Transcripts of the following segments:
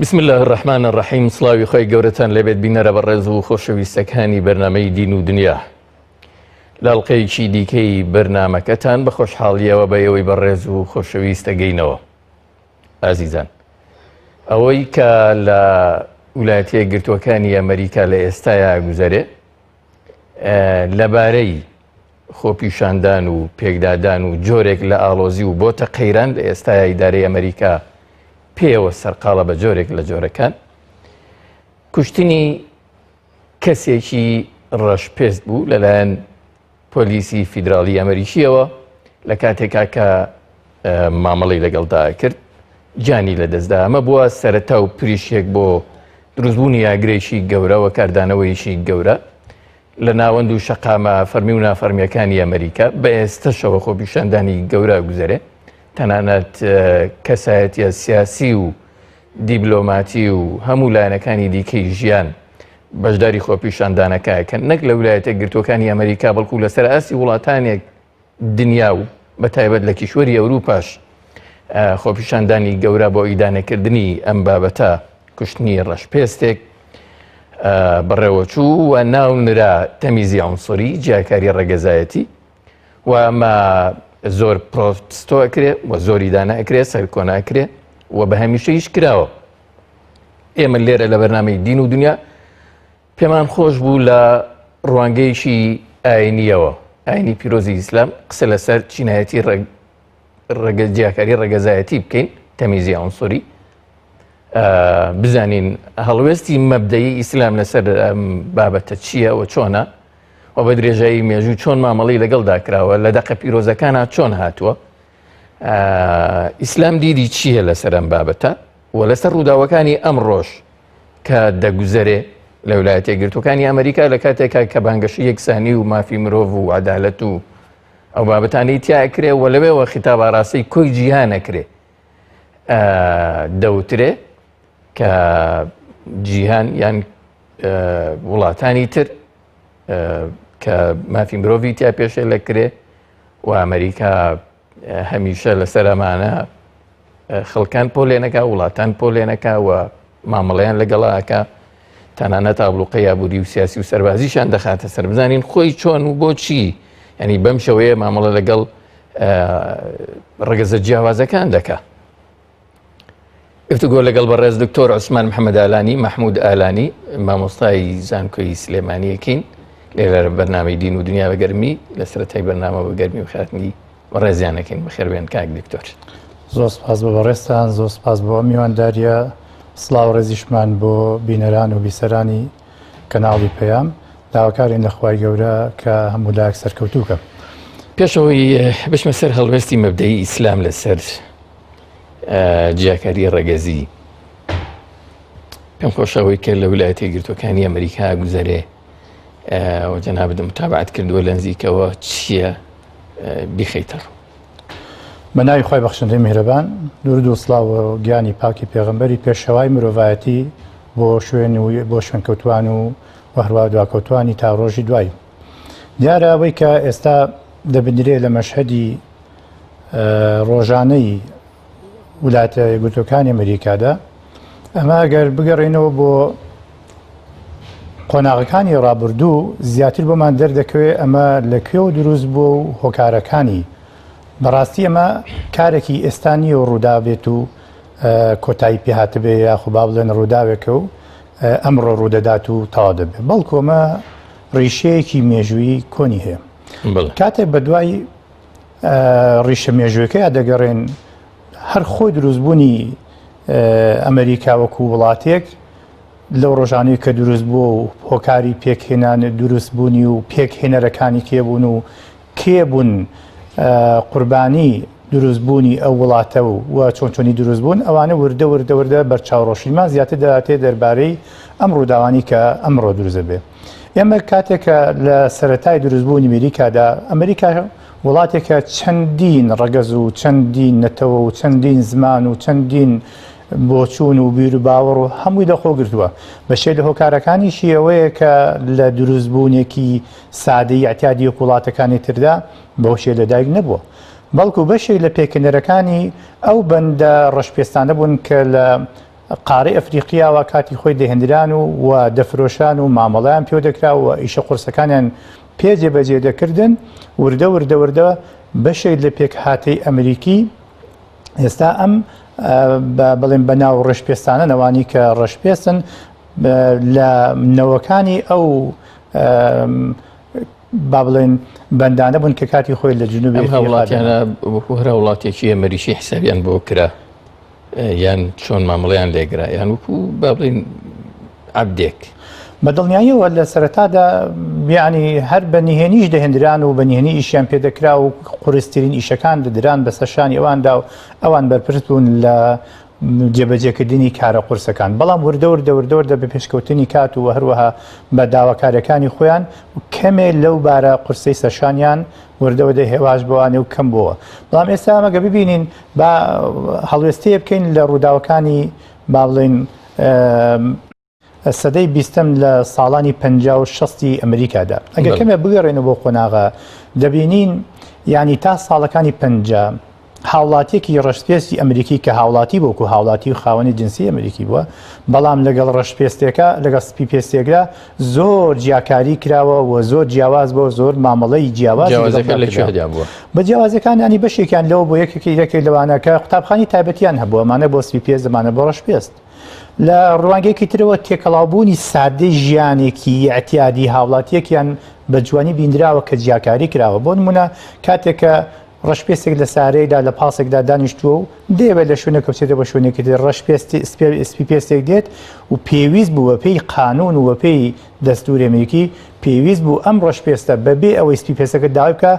بسم الله الرحمن الرحیم. سڵاوی خۆی گەورەتان لێبێت بینەرە بەڕێز و خۆشەویستەکانی بەرنامەی دین و دنیا. لاڵقەیەکی دیکەی بەرنامەکەتان بە خۆشحاڵیەوە بە ئێوەی بەڕێز و خۆشەویستە گەینەوە. ئازیزان، ئەوەی کە لە ویلایەتە یەکگرتووەکانی ئەمریکا لە ئێستایا گوزەرێ لەبارەی خۆپیشاندان و پێکدادان و جۆرێک لە ئاڵۆزی و بۆتە قەیران لە ئێستای ئیدارەی ئەمریکا پێوە سەرقاڵە بە جۆرێک لە جۆرەکان، کوشتنی کەسێکی ڕەشپێست بوو لەلایەن پۆلیسی فیدراڵی ئەمریکیەوە لە کاتێکا کە مامەڵی لەگەڵدا کرد، جانی لەدەستدا. ئەمە بووە سەرەتا و پریشێک بۆ دروستبوونی ئاگرێکی گەورە و کاردانەوەیشی گەورە لە ناوەند و شەقامە فەرمی و نافەرمیەکانی ئەمریکا. بە ئێستەشەوە خۆپیشاندانی گەورە گوزەرێ، تەنانەت کەسایەتیە سیاسی و دیبلۆماتی و هەموو لایەنەکانی دیکەی ژیان بەشداری خۆپیشاندانەکەکەن، نەک لە ویلایەتە یەکگرتووەکانی ئەمریکا بەڵکو لەسەر ئاسی وڵاتانێک دنیا و بەتایبەت لە کیشوەری ئەوروپاش خۆپیشاندانی گەورە بۆ ئیدانەکردنی ئەم بابەتە کوشتنی ڕەشپێستێک بەڕێوەچوو و ناونرا تەمیزی عنسوری، جیاکاری ڕێگەزایەتی، و ئەمە زۆر پرۆتستۆ ئەکرێ و زۆری دانائەکرێ، سەرکۆناکرێ و بە هەمیشەیش کراوە. ئێمە لێرە لە بەرنامەی دین و دنیا پێمان خۆش بوو لە ڕوانگەیەکی ئاینیەوە، ئاینی پیرۆزی ئیسلام، قسە لەسەر چینایەتی جیاکاری ڕێگەزایەتی بکەین، تەمیزی عنسوری، بزانین هەڵوێستی مەبدەیی ئیسلام لەسەر بابەتە چییە و چۆنە، و بە درێژایی مێژوو چۆن مامەڵی لەگەڵدا کراوە، لە دەقە پیرۆزەکانە چۆن هاتووە، ئیسلام دیری چییە لەسەر ئەم بابەتە و لەسەر ڕووداوەکانی ئەم ڕۆژ کە دەگوزەرێ لە ویلایەتە یەکگرتووەکانی ئەمریکا لە کاتێکا کە بانگەشی یەکسانی و مافی مرۆڤ و عەدالەت و ئەو بابەتانەی تیا ئەکرێ و لەوێەوە خیتابە ڕاستەی کۆی جیهان ئەکرێ دەوترێ کە جیهان یان وڵاتانی تر کە مافی مرۆڤی تیا پێشێ لەکرێ و ئەمریکا هەمیشە لەسەر ئەمانە خەڵکان پۆلێنەکە، وڵاتان پۆلێنەکە و مامەڵەیان لەگەڵاکە، تەنانەت ئابلوقەی یابووری و سیاسی و سەربازیشان دەخاتە سەر. بزانین خۆی چۆن و بۆچی، ینی بەم شەوەیە مامەڵە لەگەڵ ڕێگەزە جیاوازەکان دەکا. گفتوگۆ لەگەڵ بەڕێز دکتۆر عوسمان محەممەد ئالانی، مەحموود ئالانی، مامۆستای زانکۆی سلێمانیەکەین لێرە بەرنامەی دین و دنیا بەگەرمی لە سەرەتای بەرنامە بەگەرمی و خاتنی ڕێزیانەکەین. بەخێربێن کاک دکتۆر. زۆر سپاس بۆ بەڕێستان، زۆر سپاس بۆ میوانداریە، سڵاو ڕێزیشمان بۆ بینەران و بیسەرانی کەناڵی پەیام، داواکارین لە خوای گەورە کە هەموو لایەک سەرکەوتووکە. پێشەوەی بچمە سەر هەڵوێستی مەبدەیی ئیسلام لەسەر جیاکاری ڕێگەزی، پێم خۆشەوەی کە لە ویلایەتە یەکگرتووەکانی ئەمریکا گوزەرێ و جەنابەت متابعەت کردووە لە نزیکەوە چییە بیخەیتە ڕوو. بە ناوی خۆی بەخشندەی میهرەبان، درود و سڵاو و گیانی پاکی پێغەمبەری پێشەوای مرۆڤایەتی بۆ شوێن کەوتوان و هەروە دواکەوتوانی تا ڕۆژی دوای. دیارە ئەوەی کە ئێستا دەبدرێت لە مەشهەدی ڕۆژانەی ویلایەتە یەکگرتووەکانی ئەمریکادا، ئەمە ئەگەر بگەڕێنەوە بۆ قۆناغەکانی ڕابردوو، زیاتر بۆمان دەردەکەوێت ئەمە لەکوێ و دروست بووە و هۆکارەکانی. بەڕاستی ئەمە کارێکی ئێستانی و ڕووداوێت و کۆتایی پێهاتە بێ، یاخو با بڵێن ڕووداوێکە و ئەمڕۆ ڕوودەدات و تەواو دەبێت، بەڵکو ئەمە ڕیشەیەکی مێژووی کۆنی هەیە. کاتێک بە دوای ڕیشە مێژووەکەی دەگەڕێن، هەر خۆی دروستبوونی ئەمریکا وەکو وڵاتێک لەو ڕۆژانەی کە دروست بووە و هۆکاری پێکهێنان دروستبوونی و پێکهێنەرەکانی کێبوون و کێبوون قوربانی دروستبوونی ئەو وڵاتە و چۆنی دروست بوون، ئەوانە وردە بەرچاوڕۆشتیمان زیاتر دەهاتێ دەربارەی ئەم ڕووداوانی کە ئەمڕۆ دروست بێ. ئێمە کاتێکە لە سەرەتای دروستبوونی ئەمریکادا، ئەمریکا وڵاتێکە چەندین ڕەگەز و چەندین نەتەوە و چەندین زمان و چەندین بۆچوون و بیر و باوەڕ و هەمووی دەخۆ گرتووە. بەشێ لە هۆکارەکانیشی ئەوەیە کە لە دروستبوونێکی سادەی ئەتیادی وڵاتەکانی تردا بەو شێ لەدایک نەبووە، بەڵکو بەشێک لە پێکەنەرەکانی ئەو بەندە ڕەشپێستانە بوون کە لە قارەی ئەفریقیاوە کاتی خۆی دەهێنران و دەفرۆشان و مامەڵیان پێ دەکرا و ئیشە قورسەکانیان پێ جێبەجێ دەکردن وردە بەشێک لە پێک هاتەی ئەمریکی ئێستا ئەم بڵێن بەناو ڕەشپێستانە نەوانی کە ڕەشپێستن لە نەوەکانی ئەو با بڵێن بەندانە بوون کە کاتی خۆی لە جنوبی وڵاتیانە وەکو هەرا وڵاتێکی ئەمریکی حسابیان بۆ کرا یان چۆن مامەڵەیان لێگرا یان وەکو با بڵێن عەبدێک بەدڵنیاییەوە لە سەرەتادا یعنی هەر بەنیهێنیش دەهێنران و بەنیهێنی ئیشیان پێدەکرا و قورسترین ئیشەکان دەدران بەسەر شانی ئەواندا و ئەوان بەرپرس بوون لە جێبەجێکردنی کارە قورسەکان بەڵام وردە بە پێشکەوتنی کات و هەروەها بە داواکارەکانی خۆیان و کەمێ لەو بارە قورسەی سەرشانیان وردەوەدە هێواش بوانێ و کەم بووە بەڵام ئێستا ئەمەگە ببینین با هەڵوێستەیە بکەین لە ڕووداوەکانی با بڵێن سەدەی بیستم لە ساڵانی 50 و 60 ئەمریکادا ئەگەر کەمێ بگەڕێنەوە بۆ قۆناغا دەبینین ینی تا ساڵەکانی 50 هاوڵاتیەکی ڕەشپێستی ئەمریکی کە هاوڵاتی بۆکو هاوڵاتی و خاوەنی جنسی ئەمریکی بووە بەڵام لەگەڵ ڕەشپێستێکە لەگەڵ سپی پێستێکدا زۆر جیاکاری کراوە و زۆر جیاواز بۆ زۆر مامەڵەی جیاواز بە جیاوازەکانیانی بەشێکیان لەوە بۆ یەکێک لەوانە کە قوتابخانی تایبەتیان هەبووە ئەمانە بۆ سپی پێست زمانە بۆ ڕەشپێست لە ڕوانگەیەکی ترەوە تێکەڵاوبوونی سادەی ژیانێکی ئەتیادی هاوڵاتیەکیان بە جوانی بیندراوە کە جیاکاری کراوە بۆ نمونە کاتێکە ڕەشپێستێک لە سارەیەدا لە پاسێکدا دانیشتووە و دەیەوێت لە شوێنە کەوتێتە بە شوێنێکی سپی پێستێک دێت و پێویست بوو بە پێی قانون و بە پێی دەستوری ئەمریکی پێویست بوو ئەم ڕەشپێستە بەبێ ئەوەی سپی پێستەکە داوای بکە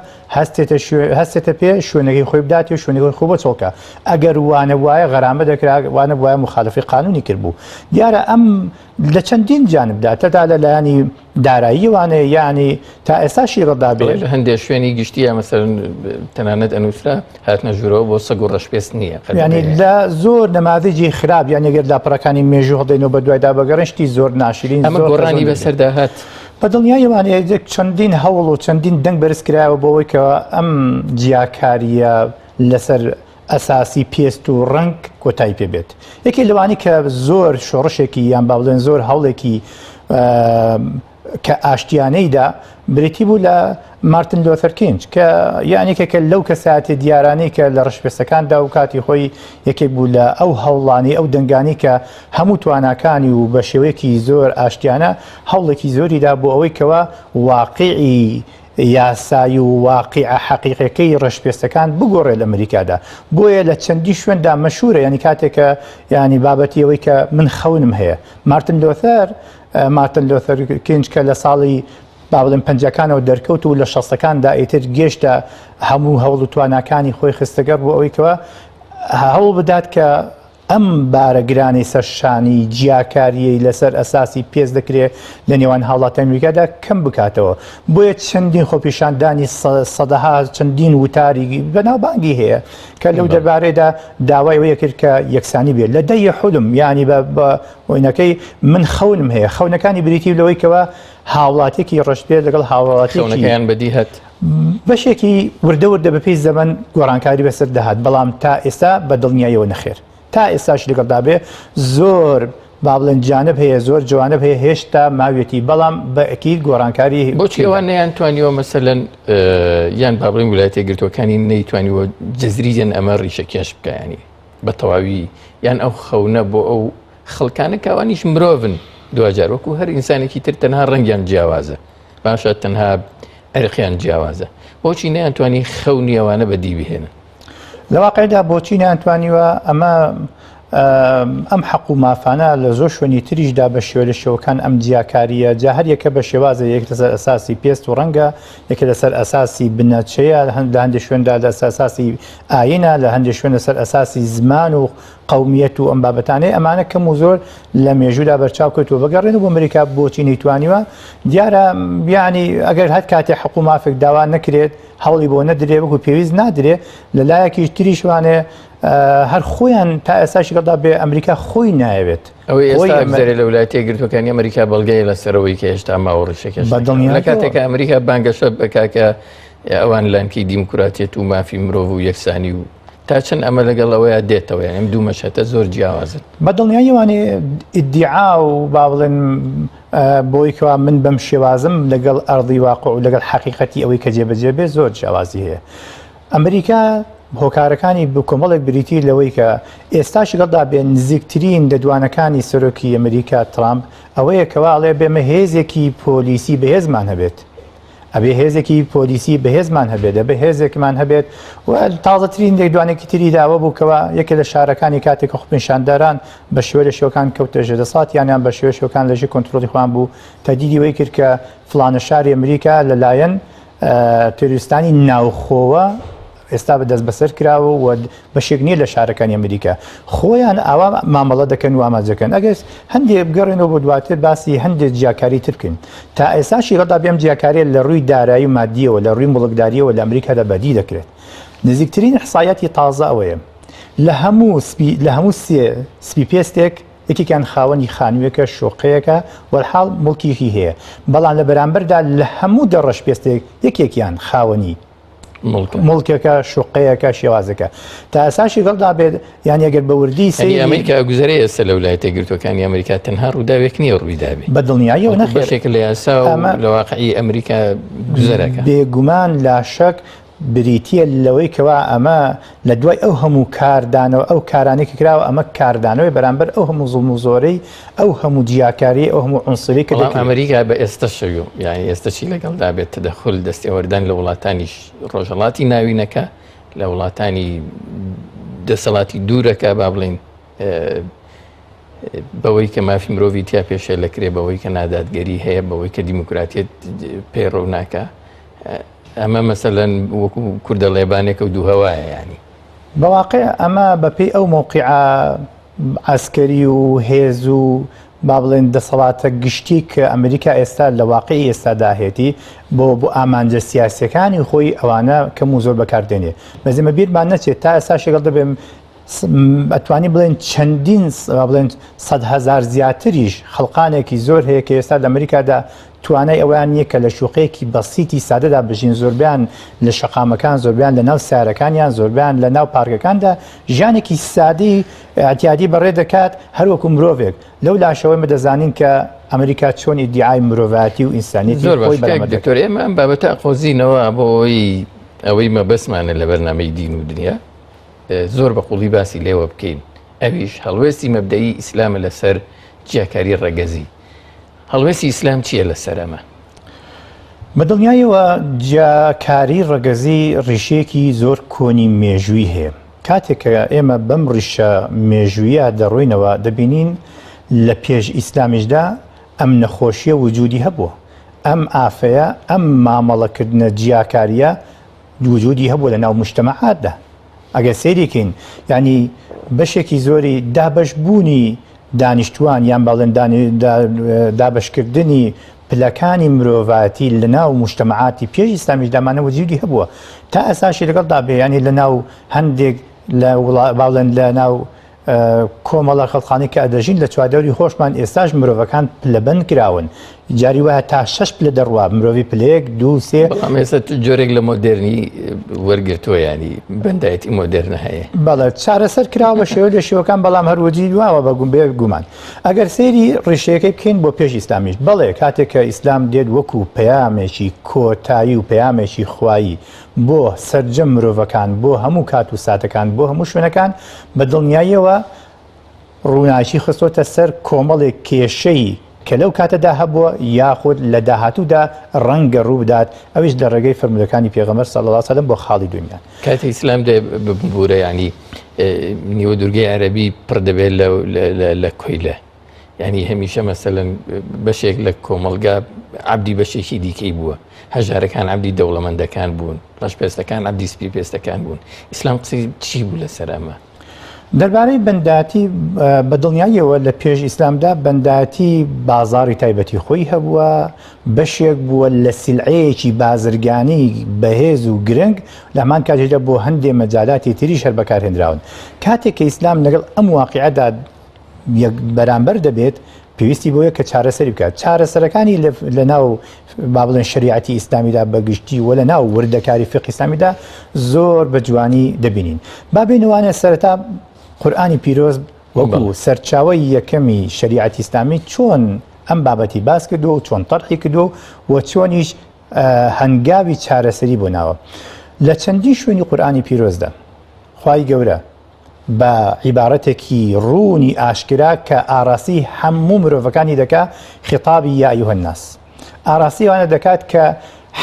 هەستێتە پێ شوێنەکەی خۆی بدات و شوێنەکەی خۆ بچۆکە ئەگەر وانە وایە غەرامە دەکرا وانە وایە مخالفی قانونی کردبوو دیارە ئەم لە چەندین جانبدا تەدا لەلایانی دارایی وانەیە یعنی تا ئێستاشی ڕەدابێت هەندێک شوێنی گشتیە مەسەرەن تەنانەت ئەنووسرا هاتنە ژوورەوە بۆ سەگ و ڕەشپێست نییە ینی لە زۆر نەماذجی خراپ یان ئەگەر لاپەڕەکانی مێژوو هەڵدەینەوە بە دوایدا بەگەڕشتی زۆر ناشرین ئەمە گۆڕانی بەسەردا هات بە دڵنیایەوانەیە چەندین هەوڵ و چەندین دەنگ بەرز کرایەوە بۆەوەی کە ئەم جیاکاریە لەسەر ئەساسی پێست و ڕنگ کۆتایی پێبێت یەکێ لەوانی کە زۆر شۆڕشێکی یان با بڵێن زۆر هەوڵێکی کە ئاشتیانەیدا بریتی بوو لە مارتن لۆتەر کینج کە یانێکێکە لەو کەساتی دیارانەی کە لە ڕەشپێستەکاندا و کاتی خۆی یەکێک بوو لە ئەو هەوڵانی ئەو دەنگانی کە هەموو تواناکانی و بە شێوەیەکی زۆر ئاشتیانە هەوڵێکی زۆریدا بۆ ئەوەی کەوە واقعی یاسایی و واقعە حەقیقەکەی ڕەشپێستەکان بگۆڕێ لە ئەمریکادا بۆیە لە چەندی شوێندا مەشهورە ینی کاتێکە ینی بابەتی ئەوەی کە من خەونم هەیە مارتن لۆتەر کینج کە لە ساڵی با بڵێن پەنجەکانەوە دەرکەوت و لە شەستەکاندا ئیتر گەشتە هەموو هەوڵ و تواناکانی خۆی خستەگەر بۆ ئەوەی کەوە هەوڵ بدات کە ئەم بارەگرانی سەرشانی جیاکاریەی لەسەر ئەساسی پێست دەکرێت لە نێوان هاوڵاتە ئەمریکادا کەم بکاتەوە بۆیە چەندین خۆپیشاندانی سەدەها چەندین وتاری بەناوبانگی هەیە کە لەو دەربارەیەدا داوای ئەوەیە کرد کە یەکسانی بێت لە دەی حولم ینی بە هۆینەکەی من خەونم هەیە خەونەکانی بریتی لەوەی کەوە هاوڵاتێکی ڕەشپێت لەگەڵ هاوڵاتیەکەیان بەدی هەت بەشێکی وردە بەپێی زەمن گۆڕانکاری بەسەر دەهات بەڵام تا ئێستا بە دڵنیاییەوە نەخێر تا ئێستاش لەگەڵدا بێ زۆر با بڵێن جانب هەیە زۆر جوانب هەیە هێشتا ماوێتی بەڵام بەئەکید گۆڕانکاری بۆچی ئەوان نەیانتوانیوە مەسەلەن یان با بڵێن ویلایەتە یەکگرتووەکانی نەیتوانیوە جەزریجەن ئەمە ڕیشە کێش بکایانی بە تەواوی یان ئەو خەونە بۆ ئەو خەڵکانە کاوانیش مرۆڤن دوجار وەکو هەر ئینسانێکی تر تەنها ڕەنگیان جیاوازە باشە تەنها ئەرخیان جیاوازە بۆچی نەیانتوانی خەونی ئەوانە بەدی بهێنن لە واقعیدا بۆچی نەیانتوانیوە ئەمە ئەم حەق و مافانە لە زۆر شوێنی تریشدا بە شێوە لە شێوەکان ئەم جیاکاریە جا هەر یەکە بە شێوازە یەک لەسەر ئەساسی پێست و ڕەنگە یەکە لەسەر ئەساسی بنەچەیە لە هەندێک شوێندا لە ئەساسی ئاینە لە هەندێک شوێن لەسەر ئەساسی زمان و قەومیەت و ئەم بابەتانەی ئەمانە کەم و زۆر لە مێژوودا بەرچاو کردووە بەگەڕێن بۆ ئەمریکا بۆچی نەیتوانیوە دیارە بیانی ئەگەر هەر کاتێ حەق و مافێک داوا نەکرێت هەوڵی بۆ نەدرێ وەکو پێویست نادرێ لە لایەکی تریشوانێ هەر خۆیان تا ئێستاشی گەڵدا بێ ئەمریکا خۆی نایەوێت ئەوەی ئێستا لە ویلایەتە یەکگرتووەکانی ئەمریکا بەڵگەی لەسەرەوەی کە هێشتا ماوەڕیشەکەش لە کاتێکە ئەمریکا بانگەشە بکا کە ئەوان لانکی دیموکراتیەت و مافی مرۆڤ و یەکسانی و تا چەند ئەمە لەگەڵەوەیە دێتەوە ئەم دوو مەشهەتە زۆر جیاوازن بە دڵنیاییوانێ ئیدعا و با بڵێن بۆی کەوا من بەم شێوازم لەگەڵ ئەرضی واقع و لەگەڵ حەقیقەتی ئەوەی کە جێبەجێ بێ زۆر جیاوازی هەیە. ئەمریکا هۆکارەکانی بە کۆمەڵێک بریتی لەوەی کە ئێستاش گەڵدا بێ نزیکترین دەدوانەکانی سەرۆکی ئەمریکا ترامپ ئەوەیە کەواڵێ بێمە هێزێکی پۆلیسی بەهێزمان هەبێت. ئەبێ هێزێکی پۆلیسی بەهێزمان هەبێت دەبێ هێزێکمان هەبێت و تازەترین دەیدوانێکی تری داوە بوو کەەوە یەکێ لە شارەکانی کاتێک خوپنشانداران بە شوێ لە شەوەکان کەوتە ژێدەساتیانیان بە شێوە شەوەکان لەژی کۆنتترۆلی خوان بوو تەدیدی وەی کرد کە فلانە شاری ئەمریکا لەلایەن تۆریستانی ناوخۆوە ئێستا بەدەست بەسەر کراوە و بەشێک نییە لە شارەکانی ئەمریکا خۆیان ئاوا مامەڵە دەکەن و ئاماجەکەن ئەگەر هەندێک بگەڕێنەوە بۆ دواتر باسی هەندێک جیاکاری ترکن تا ئێستاشی ڕدا بێم جیاکارێ لە ڕووی دارایی و مادیەوە لە ڕووی مڵکداریەوە لە ئەمریکادا بەدی دەکرێت. نزیکترین حسایەتی تازە ئەوەیە لە هەموو سپی پێستێک یەکێکیان خاوەنی خانوویەکە شۆقەیەەکە وەرحاڵ مڵکیشی هەیە بەڵام لە بەرامبەردا لە هەموو دەڕەش پێستێک یەکێکیان خاوەنی مڵکێکە شوقەیەکە شێوازەکە تا ئەساشی گەڵدا بێت یان ئەگەر بە وردی ئەمریکا گوزەرەیە ئێستا لە ویلایەتە یەکگرتووەکانی ئەمریکا تەنها ڕووداوێک نییە ڕوویدابێت بە دڵنیاییەوە نەخێشێک لە یاسا و لە واقعی ئەمریکا گوزەرەکە بێگومان لاشەک بریتە لەوەی کەوا ئەمە لە دوای ئەو هەموو کاردانەوە ئەو کارانێکی کراوە ئەمە کاردانەوەی بەرامبەر ئەو هەموو زوڵم و زۆرەی ئەو هەموو جیاکاری ئەو هەموو عنسری کە ئەمریکا بە ئێستا شەوی یانی ئێستاچی لەگەڵدا بێت تەدەخل دەستێوەردان لە وڵاتانی ڕۆژهەڵاتی ناوینەکە لە وڵاتانی دەسەڵاتی دوورەکە با بڵێن بەوەی کە مافی مرۆڤی تیا پێشێ لەکرێ بەوەی کە نادادگەری هەیە بەوەی کە دیموکراتیت پێڕۆ ناکە ئەمە مەسەلەن وەکو کوردە لێبانێکە و دوو هەوایە ینی بەواقع ئەمە بەپێی ئەو مووقیع عسکەری و هێز و با بڵێن دەسەڵاتە گشتی کە ئەمریکا ئێستا لە واقعی ئێستاداهێتی بۆ ئامانجە سیاسەکانی خۆی ئەوانە کەم و زۆر بەکاردێنێ بەزێمە بیرمان نەچێت تا ئێستا شێگەڵ دەبێم ئەتوانی بڵێن چەندین بڵێن 100,000 زیاتریش خەڵقانێکی زۆر هەیە کە ئێستا لە ئەمریکادا توانای ئەویان نییە کە لە شوقەیەکی بەسیتی سادەدا بژین زۆربیان لە شەقامەکان زۆربیان لە ناو سیارەکانیان زۆربیان لە ناو پارکەکاندا ژیانێکی سادی ئەتیادی بەڕێ دەکات هەروەکو مرۆڤێک لەو لاشەوەی مەدەزانین کە ئەمریکا چۆن ئیدعای مرۆڤاتی و ئینسانیەتی زۆر دکتۆر ئێمە ئەم بابەتە قۆزینەوە بۆی ئەوەی مەبەسمانە لە بەرنامەی دین و دنیا زۆر بە قوڵی باسی لێوە بکەین ئەویش هەڵوێستی مەبدەیی ئیسلامە لەسەر جیاکاری ڕەگەزی هەڵوێستی ئیسلام چییە لەسەر ئەمە؟ بە دڵنیاییەوە جیاکاری ڕەگەزی ڕیشێکی زۆر کۆنی مێژووی هەیە کاتێک کە ئێمە بەم ڕیشە مێژوویە دەڕۆینەوە دەبینین لە پێش ئیسلامیشدا ئەم نەخۆشیە وجودی هەبووە ئەم ئافەیە ئەم مامەڵەکردنە جیاکاریە وجودی هەبووە لە ناو مجتەمەعاتدا ئەگەر سەیریکەین ینی بەشێکی زۆری دابەشبوونی دانیشتوان یان باڵێن دابشکردنی پلەکانی مرۆڤاتی لە ناو مجتەمەعاتی پێش ئیسلامیشدامانە وجودی هەبووە تا ئەساشی لەگەڵدا بێ ینی لە ناو هەندێک باڵێن لە ناو کۆمەڵە خەڵخانی کە ئەدەژین لە چواردەوری خۆشمان ئێستاش مرۆڤەکان پلەبەند کراون جاری وایە تا 6 پلە دەڕوا مرۆڤی پلەیەک 2 3 ئێستا جۆرێک لە مۆدرنی وەرگرتووە ینی بەندایەتی مۆدرنە هەیە بەڵێ چارەسەر کراوە شێوە لە شێوەکان بەڵام هەروەجی دواوە بە گومبێ گومان ئەگەر سەیری ڕێشەیەەکەی بکەین بۆ پێش ئیسلامیش بەڵێ کاتێک کە ئیسلام دێت وەکو پەیامێکی کۆتایی و پەیامێکی خوایی بۆ سەرجەم مرۆڤەکان بۆ هەموو کات و ساتەکان بۆ هەموو شوێنەکان بە دڵنیاییەوە ڕووناچی خستۆتە سەر کۆمەڵێک کێشەی کە لەو کاتەدا هەبووە یاخود لە داهاتوودا ڕەنگە ڕوو بدات ئەویش لە ڕێگەی فرمودەکانی پێغەمبەر صلی الله علیه و سلم بۆ خاڵی دنیا کاتی ئیسلام دێ ببوورە ینی نیوە دورگەی عەرەبی پڕ دەبێت لە کۆیلە ینی هەمیشە مەسەلەن بەشێک لە کۆمەلگا عەبدی بەشێکی دیکەی بووە هەژارەکان عەبدی دەوڵەمەندەکان بوون ڕەشپێستەکان عەبدی سپی پێستەکان بوون ئیسلام قسەی چی بوو لەسەر ئەمە؟ دەربارەی بەنداتی بە دڵنیاییەوە لە پێش ئیسلامدا بەنداتی بازاری تایبەتی خۆی هەبووە بەشێک بووە لە سیلعەیەکی بازرگانی بەهێز و گرنگ لە هەمان کاتێکدا بۆ هەندێک مەجالاتی تریش هەر بەکارهێنراون کاتێک کە ئیسلام لەگەڵ ئەم واقعەدا بەرامبەر دەبێت پێویستی بۆیە کە چارەسەری بکات چارەسەرەکانی لە ناو با بڵێن شریعەتی ئیسلامیدا بەگشتی و لە ناو وردەکاری فقهی ئیسلامیدا زۆر بە جوانی دەبینین با بێنوانە سەرەتا قورئانی پیرۆز وەکو سەرچاوەی یەکەمی شریعەتی ئیسلامی چۆن ئەم بابەتی باس کردو و چۆن تەرحی کردو و چۆنیش هەنگاوی چارەسەری بۆ ناوە لە چەندی شوێنی قورئانی پیرۆزدا خوای گەورە بە عیبارەتێکی ڕوونی ئاشکرا کە ئاراسی هەموو مرۆڤەکانی دەکا خیتابی یا ئەیوهە الناس ئاراسی ئەوانە دەکات کە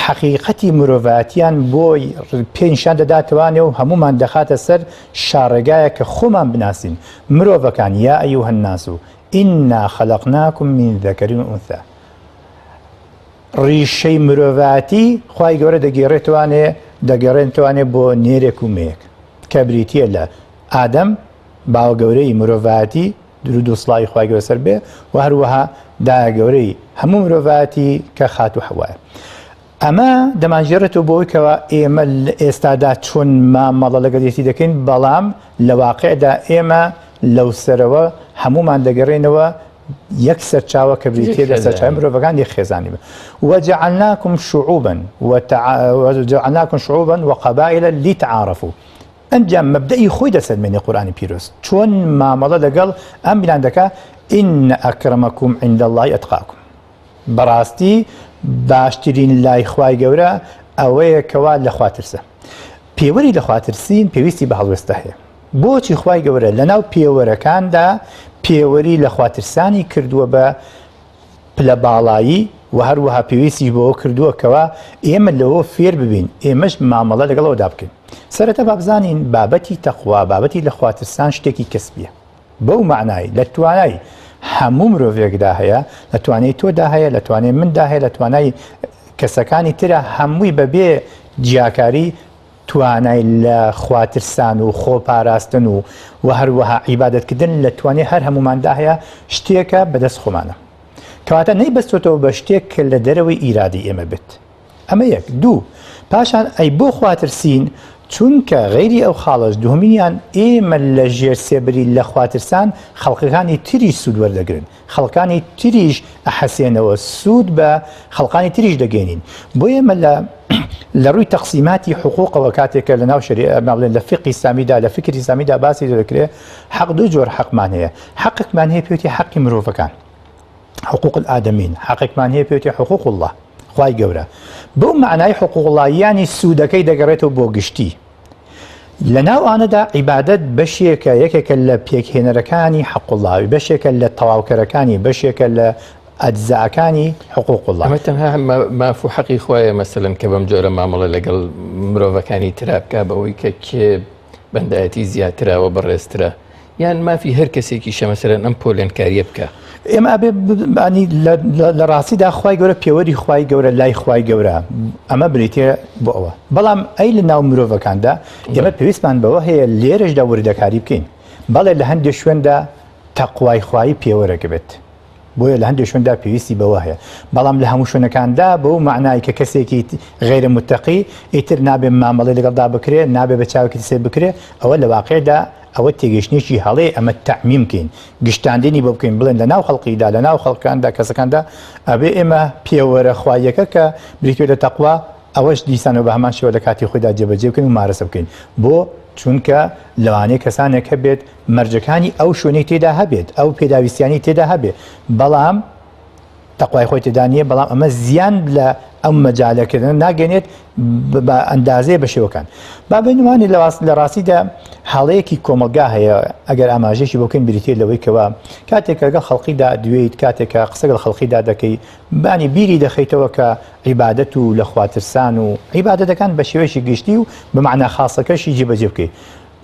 حەقیقەتی مرۆڤایەتیان بۆی پێنیشان دەداتوانێ و هەمومان دەخاتە سەر شارڕێگایە کە خۆمان بناسین مرۆڤەکان یا ئەیوهە الناس و ئینا خەلەقناکم من ذەکەر و ئونثا ڕیشەی مرۆڤایەتی خوای گەورە دەگەڕێنتوانێ بۆ نێرێک و مێک کە بریتیە لە ئادەم باوە گەورەی مرۆڤایەتی درود و سڵاوی خوای گەورە سەر بێ و هەروەها دایە گەورەی هەموو مرۆڤایەتی کە خات و حەوایە ئەمە دەمانژێڕێتەوە بۆی کەەوە ئێمە لە ئێستادا چۆن مامەڵە لەگەڵێتی دەکەین بەڵام لە واقعدا ئێمە لەو سەرەوە هەمومان دەگەڕێنەوە یەک سەرچاوە کە بریتێ لە سەرچاوی مرۆڤەکان خێزانی بە وجعلناكم شعوبا وقبائل لتعارفوا ئەنجام مەبدەئی خۆی دەسەلمێنێ قورئانی پیرۆز چۆن مامەڵە لەگەڵ ئەم بیلاندەکە ئین ئەکرەمەکم عند الله ئەتقاکم بەڕاستی باشترین لای خوای گەورە ئەوەیە کەوا لە خواترسە پێوەری لە خواترسین پێویستی بە هەڵوێستە هەیە بۆچی خوای گەورە لەناو پێوەرەکاندا پێوەری لە خواترسانی کردووە بە پلە باڵایی و هەروەها پێویستی بۆ کردووە کەوا ئێمە لەوە فێر ببین ئێمەش مامەڵە لەگەڵەوەدا بکەین سەرەتا بابزانین بابەتی تەخوا بابەتی لە خواترسان شتێکی کەسبیە بەو معنای لە توانای هەموو مرۆڤێکدا هەیە لە توانای تۆدا هەیە لە توانای مندا هەیە لە توانای کەسەکانی ترە هەمووی بەبێ جیاکاری توانای لە خواترسان و خۆپاراستن و هەروەها عیبادەتکردن لە توانای هەر هەموماندا هەیە شتێکە بەدەست خۆمانە کەواتە نەیبەستێتەوە بە شتێک کە لە دەرەوەی ئیرادی ئێمە بێت ئەمە یەک دوو پاشان ئەی بۆ خواترسین چونکە غەیری ئەو خاڵەش دووهەمینیان ئێمە لە ژێر سێبری لە خواترسان خەڵقەکانی تریش سوود وەردەگرن خەڵکانی تریش ئەحەسێنەوە سوود بە خەڵقانی تریش دەگەێنین بۆ ئێمە لە ڕووی تەقسیماتی حقوقەوە کاتێکە لە ناو بڵێن لە فقی ئیسلامیدا لە فکری ئیسلامیدا باسی دەکرێت حەق دوو جۆر حەقمان هەیە حەقێکمان هەیە پێوتی حەقی مرۆڤەکان حقوق الآدمین حەقێکمان هەیە پێوتی حقوق الله خوای گەورە بۆ معنای حقوق الله یانی سوودەکەی دەگەڕێتەوە بۆ گشتی لە ناو ئانەدا عیبادەت بەشێکە یەکێکە لە پێکهێنەرەکانی حەق الله بەشێکە لە تەواوکەرەکانی بەشێکە لە ئەجزاکانی حقوق الله ئەمە تەنها مافوو حەقی خۆیە مەسەلەن کە بەم جۆرە مامەڵە لەگەڵ مرۆڤەکانی ترا بکا بەوەی کە کێ بەندایەتی زیاترەوە بەڕێزترە یان مافی هەر کەسێکیشە مەسەلەن ئەم پۆلێنکاریە بکە ئێمە ئەبێ لە ڕاستیدا خوای گەورە پێوەری خوای گەورە لای خوای گەورە ئەمە بریتێ بۆ ئەوە بەڵام ئەی لە ناو مرۆڤەکاندا ئێمە پێویستمان بەوە هەیە لێرەشدا وردەکاری بکەین بەڵێ لە هەندێک شوێندا تەقوای خوای پێوەرەکە بێت بۆیە لە هەندێک شوێندا پێویستی بەوە هەیە بەڵام لە هەموو شوێنەکاندا بەو معنای کە کەسێکی غیرە متەقی ئیتر نابێ مامەڵی لەگەڵدا بکرێ نابێ بە چاوکی سێ بکرێ ئەوە لە واقعدا ئەوە تێگەشتێکی هەڵەیە ئەمە تەعمیم بکەین گشتاندنی بۆ بکەین بڵێن لە ناو خەڵقیدا لە ناو خەڵکاندا کەسەکاندا ئەبێ ئێمە پێوەرە خوایەکە کە بریتوێ لە تەقوا ئەوەش دیسانەوە بە هەمان شێوە لە کاتی خۆیدا جێبەجێ بکەین و مارەسە بکەین بۆ چونکە لەوانەیە کەسانێک هەبێت مەرجەکانی ئەو شوێنەی تێدا هەبێت ئەو پێداویستیانی تێدا هەبێت بەڵام تەقوای خۆی تێدا نیە بەڵام ئەمە زیان لە ئەم مەجالەکردن ناگەنێت بە ئەندازەیە بەشێوەکان با بنوانی لە ڕاستیدا هەڵەیەکی کۆمەلگا هەیە ئەگەر ئاماژێکی بۆکەین بریتێ لەوەی کەوە کاتێک لەگەڵ خەڵقیدا دوێیت کاتێکە قسەگەڵ خەڵقیدا دەکەی بانی بیری دەخەیتەوە کە عیبادەت و لە خواترسان و عیبادەتەکان بە شێوەیەکی گشتی و بمعنە خاصەکەشی جێبەجێ بکەیت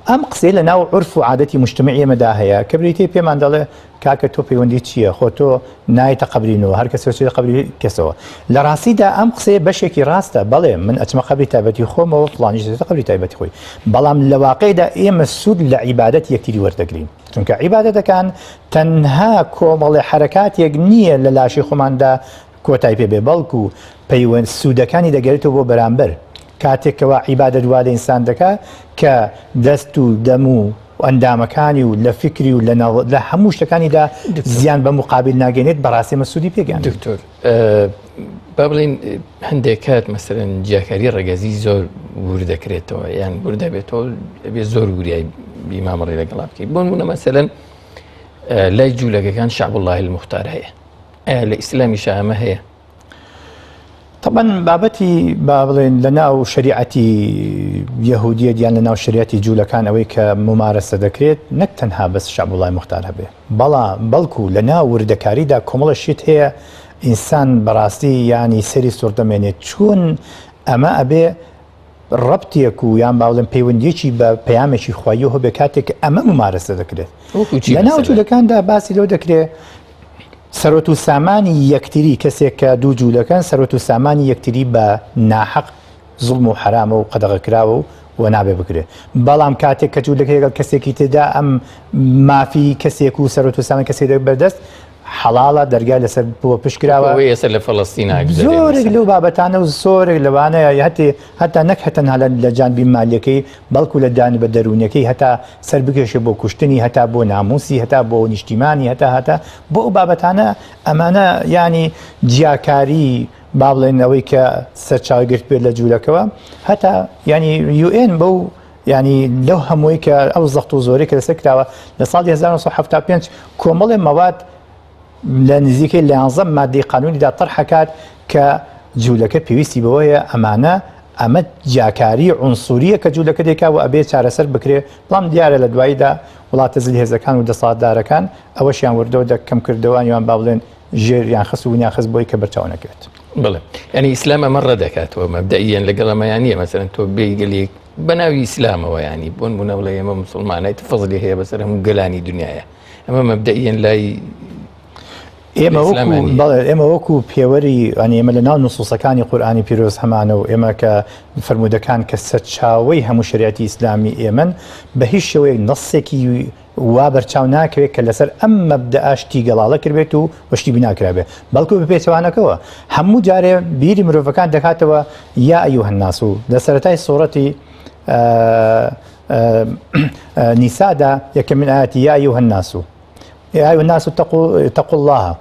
ئەم قسەی لە ناو عرف و عادەتی مجتمعی ئێمەدا هەیە کە بریتێ پێمان دەڵێ کاکە تۆ پەیوەندی چییە خۆ تۆ نایتە قەبرینەوە هەر کەس چێتە قەبری کەسەوە لە ڕاستیدا ئەم قسەیە بەشێکی ڕاستە بەڵێ من ئەچمە قەبری تایبەتی خۆمەوە فڵانیش دێتە قەبری تایبەتی خۆی بەڵام لە واقعیدا ئێمە سوود لە عیبادەت یەکتری وەردەگرین چونکە عیبادەتەکان تەنها کۆمەڵی حرەکاتێک نییە لە لاشی خۆماندا کۆتای پێ بێ بەڵکو پەیوەند سوودەکانی دەگەێتەوە بۆ بەرامبەر کاتێکەوە عیبادەت وا لە ئینسان دەکات کە دەست و دەم و و ئەندامەکانی و لە فکری و لە هەموو شتەکانیدا زیان بە مقابل ناگەێنێت بەڕاستی مەسوودی پێگەیاند. دکتۆر با بڵین هەندێک کات مەسەرەن جیاکاری ڕێگەزی زۆر ور دەکرێتەوە یان ور دەبێتەوە بێ زۆر وریای بیمامەڕی لەگەڵا بکەیت بۆ نمونە مەسەرەن لای جوولەکەکان شعب الله المختار هەیە ئایا لە ئیسلامیش ئەمە هەیە؟ طبعا بابەتی با بڵێن لە ناو شریعەتی یەهودیەت یان لە ناو شریعەتی جوولەکان ئەوەی کە ممارەسە دەکرێت نەک تەنها بەس شعب الله مختار هەبێ بەڵکو لە ناو وردەکاریدا کۆمەڵە شت هەیە ئینسان بەڕاستی ینی سەری سوور دەمێنێت چۆن ئەمە ئەبێ ڕەبتێک و یان باڵێن پەیوەندیەکی بە پەیامێکی خواییەوە بێ کاتێک ئەمە ممارەسە دەکرێت لە ناو جوولەکاندا باسی لەو دەکرێت سەرۆت و سامانی یەکتری کەسێک کە دوو جوولەکان سەرۆت و سامانی یەکتری بە ناحەق زوڵم و حرامە و قەدەغەکراوە و نابێ بکرێت بەڵام کاتێک کە جوولەکە لەگەڵ کەسێکی تێدا ئەم مافی کەسێک و سەرۆت و سامان کەسێک بەردەست حەڵاڵە دەرگای لەسەر بۆ پشکراوە ئێستا لە فەڵەستین زۆرێک لەو بابەتانە و زۆرێک لەوانەیە هەتا نەک هەتەنها لە جانبی مالیەکەی بەڵکو لە دان بە دەرونیەکەی هەتا سەر بکێشە بۆ کوشتنی هەتا بۆ ناموسی هەتا بۆ نیشتیمانی هەتا بۆ ئەو بابەتانە ئەمانە ینی جیاکاری با بڵێنەوەی کە سەرچاوی گرت بێت لە جوولەکەوە هەتا ینی UN بەو ینی لەو هەمووی کە ئەو زەخت و زۆرەی کە لەسەر کراوە لە ساڵی 1975 کۆمەڵێ مەواد لە نزیکەی لە 11 مادەی قانونیدا تەرحەکات کە جوولەکە پێویستی بەوەیە ئەمە جیاکاری عنسوریە کە جوولەکە دێکا و ئەبێ چارەسەر بکرێ بەڵام دیارە لە دواییدا وڵاتە زلهێزەکان و دەسەڵاتدارەکان ئەوەشیان وردەوە دەکەم کردەوەیان با بڵێن ژێر یان خست و نیان خست بۆی کە بەرچاو نەکرێت. بڵێ ینی ئیسلام ئەمە ڕەدەکاتەوە مەبدەئیەن لەگەڵ ئەمەیان نییە مەسەرەن تۆ بێگەلێک بە ناوی ئیسلامەوە ینی بۆن بوونە بڵێ ئێمە موسڵمانای فەزلی هەیە بەسەر هەموو گەلانی دنیاە ئەمە مەبدەئیەن لای ئێمە وەکو پێوەری ئەمە لە ناو نوسوسەکانی قورئانی پیرۆز هەمانە و ئێمە کە فرمودەکان کە سەرچاوەی هەموو شریعەتی ئیسلامی ئێمن بە هیچ شێوەیەک نەسێکی وا بەرچاو ناکەوێت کە لەسەر ئەم مەبدەئە شتی گەڵاڵە کردبێت و وەشتی بیناکرابێت بەڵکو بە پێچەوانەکەەوە هەموو جارێ بیری مرۆڤەکان دەکاتەوە یا ئەیوهە الناس و لە سەرەتای سوورەتی نیسادا یەکەم من ئاياتی یا ئەیوهە الناس يا أيها الناس اتقوا الله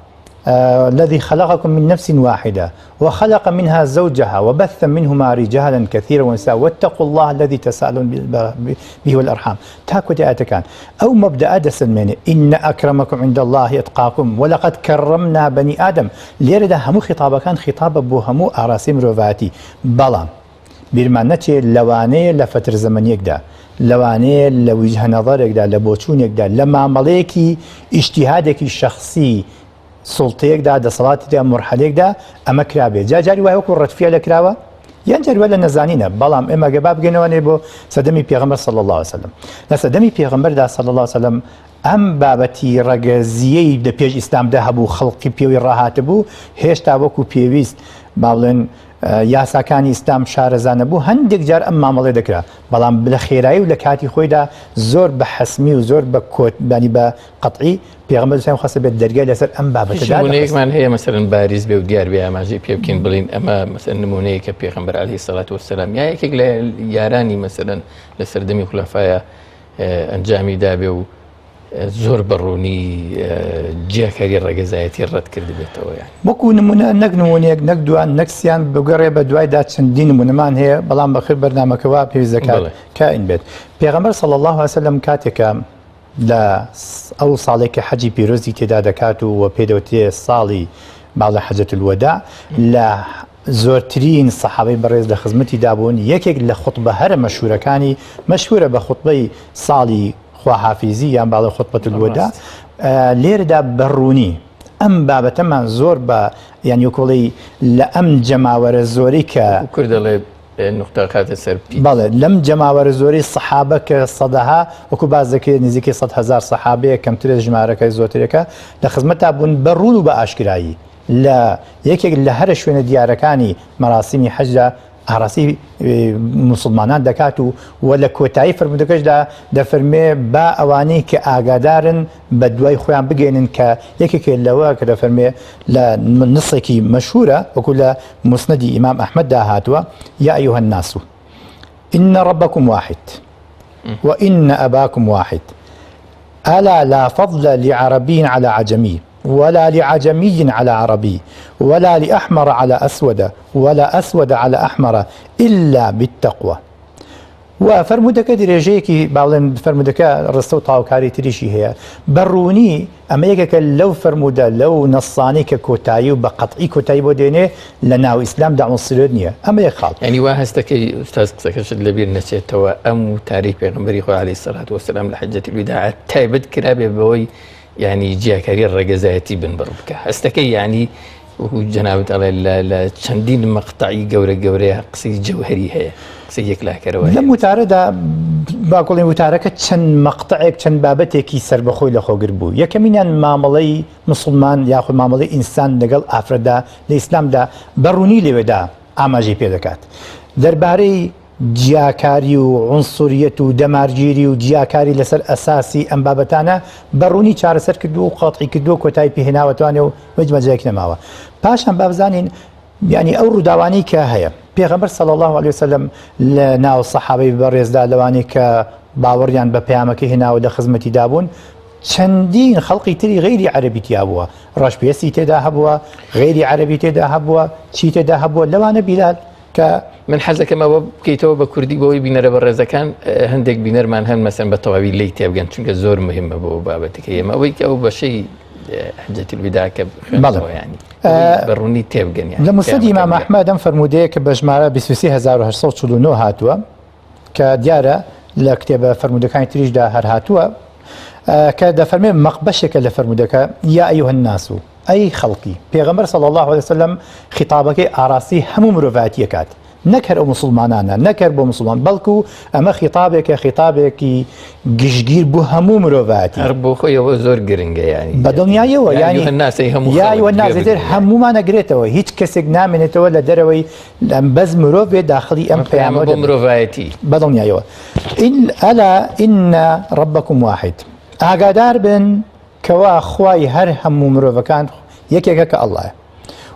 الذي خلقكم من نفس واحدة وخلق منها زوجها وبث منهما رجالا كثيرا ونساء واتقوا الله الذي تساءلون به والأرحام تاكد آياتكان أو مبدأ دسمين إن أكرمكم عند الله أتقاكم ولقد كرمنا بني آدم ليرد همو خطابة كان خطاب بو همو أراسيم روفاتي بلام بیرمانەچێ لەوانەیە لە فتر زەمەنیەکدا لەوانەیە لە وجهە نەظەرێکدا لە بۆچوونێکدا لە مامەڵەیەکی ئیجتیهادێکی شەخسی سوڵتەیەکدا دەسەڵاتیدا مرحلەیەکدا ئەمە کرابێت جاری وایە وەکو ڕەتفیە لە کراوە یان جاروە لە نەزانینە بەڵام ئێمە گەبا بگەینەوەنێ بۆ سەدەمی پێغەمبەر صلی الله عليه وسلم لە سەدەمی پێغەمبەردا صلی الله عليه وسلم ئەم بابەتی ڕەگەزیەی لە پێش ئیسلامدا هەبوو خەڵقی پێوی ڕاهاتە بوو هێشتا وەکو پێویست باڵێن یاساکانی ئیسلام شارەزانە بوو هەندێک جار ئەم مامەڵێ دەکرا بەڵام لە خێرایی و لە کاتی خۆیدا زۆر بە حەسمی و زۆر بە کۆتبانی بە قەتعی پێغەمبەر سەلام خواستە بێت دەرگای لەسەر ئەم بابەتەدا نمونەیەکمان هەیە مەسەرەن باریز بێ و دیار بێ ئاماژەی پێ بکەین بڵین ئەمە مەسەرەن نمونەیە کە پێغەمبەر عەلەیهی سەڵات وەسەلام یا یەکێک لە یارانی مەسەرەن لە سەردەمی خولەفایە ئەنجامی دابێ و زۆر بەڕوونی جیاکاری ڕێگەزایەتی ڕەت کرد بێتەوە یان وەکو نمونە نەک نمونەیەک نەک دوان نەکسیان بگەڕێ بە دوایدا چەندین نمونەمان هەیە بەڵام بەخیر بەرنامەکەەوە پێویست دەکات کائین بێت پێغەمبەر صلی الله عليه وسلم کاتێکە لە ئەو ساڵێک کە حەجی پیرۆزی تێدا دەکات و پێدەوتێ ساڵی باڵە حەجەت الوەداع لە زۆرترین سەحابەی بەڕێز لە خزمەتی دابوون یەکێک لە خوتبە هەرە مەشهورەکانی مەشهورە بە خوتبەی ساڵی خواحافیزی یان باڵی خوتبەت الوەداع لێرەدا بەڕوونی ئەم بابەتەمان زۆر بە یان یۆکۆڵی لە ئەم جەماوەرە زۆری کە کورد دەڵێ نقطە کاتە سەر بەڵێ لەم جەماوەرە زۆری سەحابە کە سەدەها وەکو باز دەکرێت نزیکەی 100,000 سەحابەیە کەمترە ژمارەکەی زۆرترەکە لە خزمەتتا بوون بەڕوون و بە ئاشکرایی لە یەکێک لە هەرە شوێنە دیارەکانی مەراسیمی حەجدا ئاراسی موسڵمانان دەکات و لە کۆتایی فرمودەکەشدا دەفەرمێ با ئەوانەی کە ئاگادارن بە دوای خۆیان بگەێنن کە یەکێکێ لەوە کە دەفەرمێ لە نسێکی مەشهورە وەکو لە مسندی ئیمام ئەحمەددا هاتووە یا ئەیوهە الناس إن ربكم واحد وإن أباكم واحد ألا لا فضل لعربي على عجمي ولا لعجمي على عربي ولا لأحمر على أسود ولا أسود على أحمر إلا بالتقوى. وفرمودەکە درێژەیەکی باڵێن فرمودەکە ڕستە و تاوکاری تریشی هەیە بەڕوونی ئەمە یەکێکە لەو فرمودە لەو نەسانی کە کۆتایی و بە قەتعی کۆتایی بۆ دێنێ لە ناو ئیسلامدا عنصرێت نییە ئەمە یەک خاڵ. ینی وا هەستەکەی ئوستاز قسەکەشت لەبیر نەچێتەوە ئەم تاریخ پێغەمبەری خۆی عەلەیهی سەڵات وەسەلام لە حەجەتیل وداع تایبەت کرابێ بەوەی ینی جیاکاری ڕێگەزایەتی بن بڕ بکە هەستەکەی ینی جەنابەت ئەڵێ لە چەندین مەقتەعی گەورەیە قسەی جەوهەری هەیە قسەی یەکلاکەرەوە لەم وتارەدا باکۆڵین وتارەکە چەند مەقتەعێک چەند بابەتێکی سربەخۆی لەخۆگر بوو یەکەمینیان مامەڵەی مسلمان یاخود مامەڵەی ئینسان لەگەڵ ئافرەتدا لە ئیسلامدا بەڕوونی لەوێدا ئاماژەی پێ دەکات دەربارەی جیاکاری و عنصریەت و دەمارگیری و جیاکاری لەسەر ئەساسی ئەم بابەتانە بەڕوونی چارەسەر کردو و قەتعی کردو و کۆتایی پێهێناوەتوانێ و مەجمەجەیەک نەماوە پاشان بابزانین یعنی ئەو ڕووداوانەی کە هەیە پێغەمبەر صلی الله علیه وسلم لە ناو سەحابەی بەڕێزدا لەوانەی کە باوەڕیان بە پەیامەکەی هێناوە لە خزمەتی دابوون چەندین خەڵقی تری غەیری عەرەبی تیا بووە ڕەشپێسی تێدا هەبووە غەیری عەرەبی تێدا هەبووە چی تێدا هەبووە لەوانە بیلال کە من حەزەکەمەوە بکەیتەوە بە کوردی بەوەی بینەرە بە ڕێزەکان هەندێک بینەرمان هەن مەسەن بە تەواوی لی تێبگەن چونکە زۆر مهمە بۆ بابەتەکە ئێمە ئەوەی کە ئەو بەشەی حەجەتیل وداع کە ینی بەڕوونی تێبگەن لە موسنەد ئیمام ئەحمەد ئەم فرموودەیە کە بە ژمارە 23849 هاتووە کە دیارە لە کتێبە فرموودەکانی تریشدا هەر هاتووە کە دەفەرمێ مەقبەشێکە لە فرموودەکە یا ئەیها الناس ئەی خەڵکی پێغەمبەر صلی الله علیه وسلم خیتابەکەی ئاڕاستی هەموو مرۆڤایەتی ئەکات نەکەر ئەو مسلمانانە نەکەر بۆ مسلمان بەڵکو ئەمە خیتابێکە خیتابێکی گشتگیر بوو هەموو مرۆڤایەتی هەر بۆ خۆیەوە زۆر گرنگە ینی بەدڵنیایەوە ینی هەناسەی هەموو یاوە نازێتر هەمومانە گرێتەوە هیچ کەسێک نامێنێتەوە لە دەرەوەی بەز مرۆڤ بێ داخلی ئەم پەیامە بۆ مرۆڤایەتی بەدڵنیایەوە ئەلا ئین ڕەبەکم واحد ئاگادار بن کەوا خوای هەر هەموو مرۆڤەکان یەکێکە کە ئەڵڵایە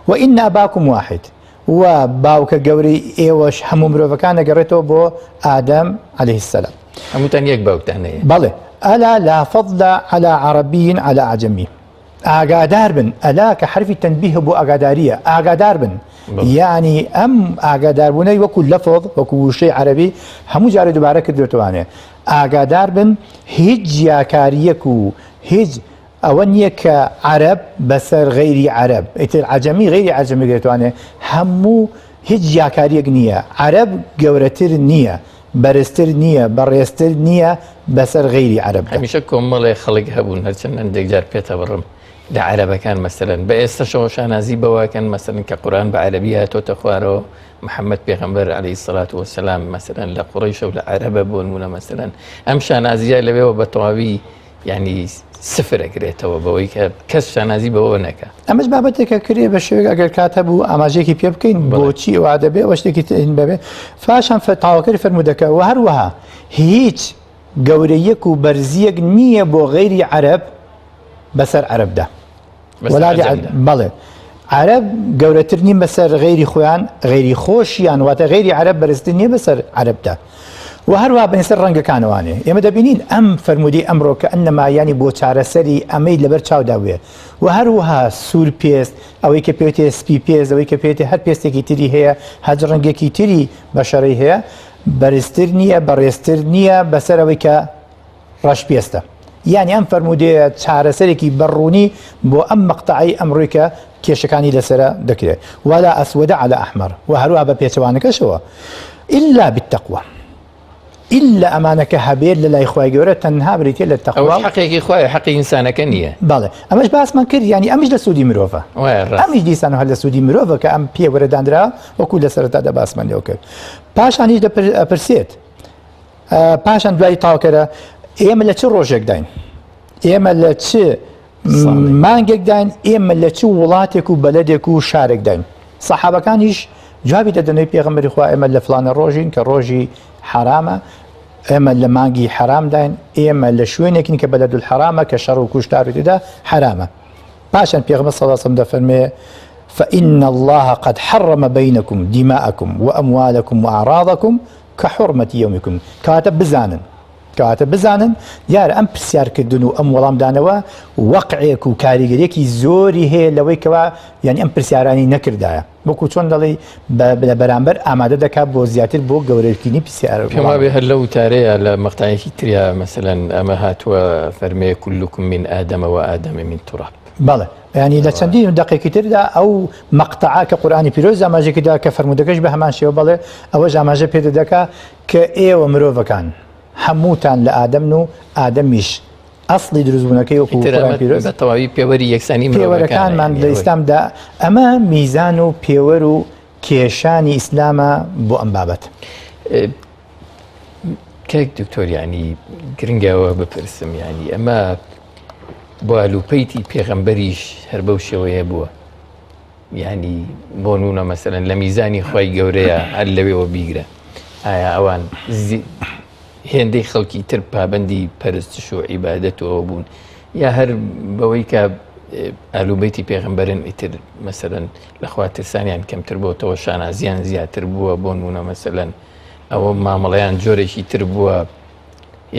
وئین ئەباکم واحد و باوکە گەورەی ئێوەش هەموو مرۆڤەکان دەگەڕێتەوە بۆ ئادەم عەلەیهی السەلام هەمووتان یەک باوکتان هەیە بەڵێ ئەلا لا فەضل عەلی عەرەبی عەلی عەجەمی ئاگادار بن ئەلا کە حرفی تەنبیه بۆ ئاگاداریە ئاگادار بن یعنی ئەم ئاگاداربوونەی وەکو لەفظ وەکو وشەی عەرەبی هەموو جارێ دووبارە کردوێتوانێ ئاگادار بن هیچ جیاکاریەک و هیچ ئەوە نییە کە عەرەب بەسەر غەیری عەرەب ئیتر عەجەمی غەیری عەجەمی دەتوانێت هەموو هیچ جیاکاریەک نییە عەرەب گەورەتر نییە بەرزتر نییە بەڕێزتر نییە بەسەر غەیری عەرەب هەمیشە کۆمەڵێ خەڵک هەبوون هەرچەند هەندێک جار پێتە بڕم لە عەرەبەکان مەسەلەن بە ئێستاشەوە شانازی بەواکەن مەسەلەن کە قورئان بە عەرەبی هاتۆتە خوارەوە محەممەد پێغەمبەر عەلەیهی سەڵات وەسەلام مەسەلەن لە قوڕەیشە و لە عەرەبە بۆ نمونە مەسەلەن ئەم شانازیە لەوێەوە بە تەواوی ینی سفر ئەگرێتەوە بەوەی کە کەس شانازی بەوە نەکە ئەمەش بابەتێکە کرێ بە شێوەیەک ئەگەر کاتە بوو ئاماژەیەکی پێ بکەین بۆچی ئەوە دەبێ ئەوە شتێکی بەبێ پاشان تاواکەری فەرموودەکە و هەروەها هیچ گەورەیەک و بەرزیەک نییە بۆ غەیری عەرەب بەسەر عەرەبدا بەڵێ عەرەب گەورەتر نین بەسەر غەیری خۆیان غەیری خۆشیان واتە غەیری عەرەب بەرزتر نییە بەسەر عەرەبدا و هەروە بەسەر ڕەنگەکانەوانێ ئێمە دەبینین ئەم فەرمودی ئەمڕۆ کە ئەنەما ینی بۆ چارەسەری ئەمەی لەبەر چاوداوێ و هەروەها سوور پێست ئەوەی کە پێوتێ سپی پێست ئەوەی کە پێوتێ هەر پێستێکی تری هەیە هەج ڕەنگێکی تری بەشەڕی هەیە بەرزتر نییە بەڕێزتر نییە بەسەر ئەوەی کە ڕەش پێستە یعنی ئەم فەرمودەیە چارەسەرێکی بەڕوونی بۆ ئەم مەقتەعی ئەمڕۆی کە کێشەکانی لەسرە دەکرێت ولا ئەسودە عەلی ئەحمەر و هەروە بە پێچەوانەکەشەوە ئللا بالتەقوە إلا ئەمانەکە هەبێت لە لای خوای گەورە تەنها بریتێ لە تەقوا حەقێکی خوایە حەقی ئینسانەکە نییە بەڵێ ئەمەش باسمان کرد ینی ئەمیش لە سوودی مرۆڤە ئەمیش دیسان هەر لە سوودی مرۆڤە کە ئەم پێوەرەدانرا وەکو لە سەرەتادا باسمان لێو کرد پاشان هیچ دەپرسێت پاشان دوای تاوکەرە ئێمە لە چ ڕۆژێک داین ئێمە لە چ مانگێک داین ئێمە لە چ وڵاتێک و بەلەدێک و شارێک داین سەحابەکانیش جوابی دەدەنەوەی پێغەمبەری خوا ئێمە لە فلانە ڕۆژین کە ڕۆژی حرامە ئێمە لە مانگی حرام داین ئێمە لە شوێنێکین کە بەلەدول حرامە کە شەڕ و کوشتار تێدا حرامە پاشان پێغەمبەر صلی الله علیه وسلم دەفەرمێ فإن الله قد حرم بينكم دماءكم وأموالكم وأعراضكم كحرمة يومكم كاتب بزانن کەواتە بزانن دیارە ئەم پرسیارکردن و ئەم وەڵامدانەوە وەقعێک و کاریگەریەکی زۆری هەیە لەوەی کەوا یعنی ئەم پرسیارانی نەکردایە وەکو چۆن دەڵێ لە بەرامبەر ئامادە دەکات بۆ زیاتر بۆ گەورەکردنی پرسیارە پێما بێ هەر لە وتارەیە لە مەقطعێکی تریا مەسەلەن ئەمە هاتووە فەرمێ كلكم من آدم وآدم من تراب بەڵێ ینی لە چەندین دقیقی تردا ئەو مەقتەعا کە قورئانی پیرۆز ئاماژێکیدا کە فەرمودەکەش بە هەمان شێوە بەڵێ ئەوە ئاماژە پێ دەکا کە ئێوە مرۆڤەکان هەمووتان لە ئادەم و ئادەمیش ئەسڵی دروستبوونەکەی وەکو قورئانی پیرۆز تەواوی پێوەری یەکسانی پێوەرەکانمان لە ئیسلامدا ئەمە میزان و پێوەر و کێشانی ئیسلامە بۆ ئەم بابەت کەک دکتۆر ینی گرنگەوە بپرسم ینی ئەمە بۆ ئەلوپەیتی پێغەمبەریش هەر بەو شێوەیە بووە ینی بۆ نونە مەسەلەن لە میزانی خۆی گەورەیە هەر لەوێەوە بیگرە ئایا ئەوان هێندەی خەڵکی تر پابەندی پەرستش و عیبادەتەوە بوون یا هەر بەوەی کە ئەلوبەیتی پێغەمبەرن ئیتر مەسەلەن لەخوا ترسانیان کەمتر بۆتەوە شانازیان زیاتر بووە بۆ نونە مەسەلەن ئەوە مامەڵەیان جۆرێکی تر بووە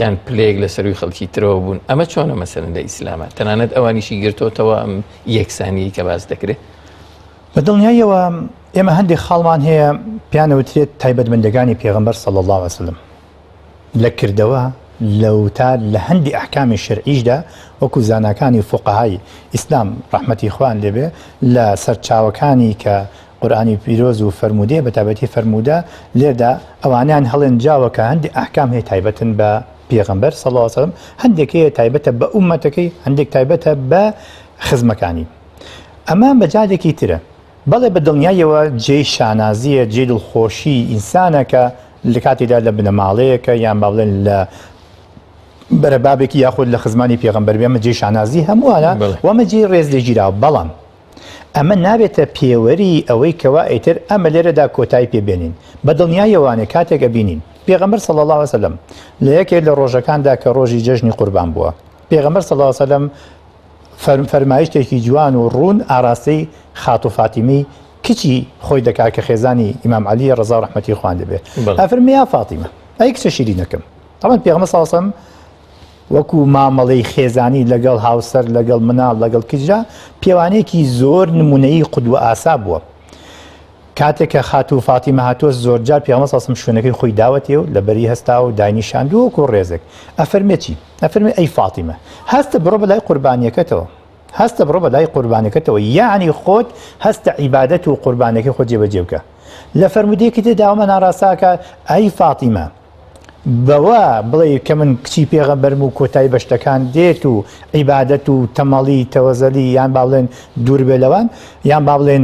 یان پلێک لە سەروی خەڵکی ترەوە بوون ئەمە چۆنە مەسەلەن لە ئیسلامە تەنانەت ئەوانیشی گرتوتەوە ئەم یەکسانیی کە باس دەکرێت بە دڵنیاییەوە ئێمە هەندێک خاڵمان هەیە پیانەوترێت تایبەتمەندەکانی پێغەمبەر صلی الله عليه وسلم لە کردەوە لە وتار لە هەندی ئەحکامی شەرعیشدا وەکو زاناکانی فوقەهای ئیسلام ڕەحمەتی خوان لێبێ لە سەرچاوەکانی کە قورئانی پیرۆز و فەرمودەیە بە تایبەتی فەرموودە لێردا ئەوانیان هەڵێنجاوە کە هەندی ئەحکام هەیە تایبەتن بە پێغەمبەر صلی الله عليه وسلم هەندێک هەیە تایبەتە بە ئومەتەکەی هەندێک تایبەتە بە خزمەکانی ئەمە بەجادێکی ترە بەڵێ بە دڵنیاییەوە جێی شانازیە جێی دڵخۆشی ئینسانە کە لە کاتێکدا لە بنەماڵەیەکە یان با بڵێن لە بەرەبابێکی یاخود لە خزمانی پێغەمبەر بێ ئەمە جێی شانازی هەمووانە وەمە جێی ڕێز لێ گیراوە بەڵام ئەمە نابێتە پێوەری ئەوەی کەوا ئیتر ئەمە لێرەدا کۆتایی پێبێنین بە دڵنیاییەوانێ کاتێکە بینین پێغەمبەر صلی الله عليه وسلم لە یەکێک لە ڕۆژەکاندا کە ڕۆژی جەژنی قوربان بووە پێغەمبەر صلی الله عليه وسلم فەرمایشتێکی جوان و ڕوون ئاراستەی خات و فاتیمەی کچی خۆی دەکات کە خێزانی ئیمام عەلی ڕەزا ڕەحمەتی خوان دەبێت ئەفەرمێ یا فاتیمە ئەی کچە شیرینەکەم طبعاً پێغەمبەر صلی الله عليه وسلم وەکو مامەڵەی خێزانی لەگەڵ هاوسەر لەگەڵ مناڵ لەگەڵ کچرا پیاوانەیەکی زۆر نمونەیی قودوە ئاسا بووە کاتێک کە خات و فاتیمە هاتووە زۆرجار پێغەمبەر صلی الله عليه وسلم شوێنەکەی خۆی داوەتێ و لەبەری هەستا و داینیشاندووە وەکو ڕێزێک ئەفەرمێ چی ئەفەرمێ ئەی فاتیمە هەستە بڕۆ بەلای قوربانیەکەتەوە هەستە بڕۆ بەلای قوربانەکەتەوە یعنی خۆت هەستە عیبادەت و قوربانەکەی خۆت جێبەجێ بکە لە فەرمودەیەکی تردا ئەومە ناڕاستاکە ئەی فاتیمە بەوە بڵێ کە من کچی پێغەمبەرم و کۆتایی بەشتەکان دێت و عیبادەت و تەمەڵی تەوەزەلی یان با بڵێن دوور بێ لەوان یان با بڵێن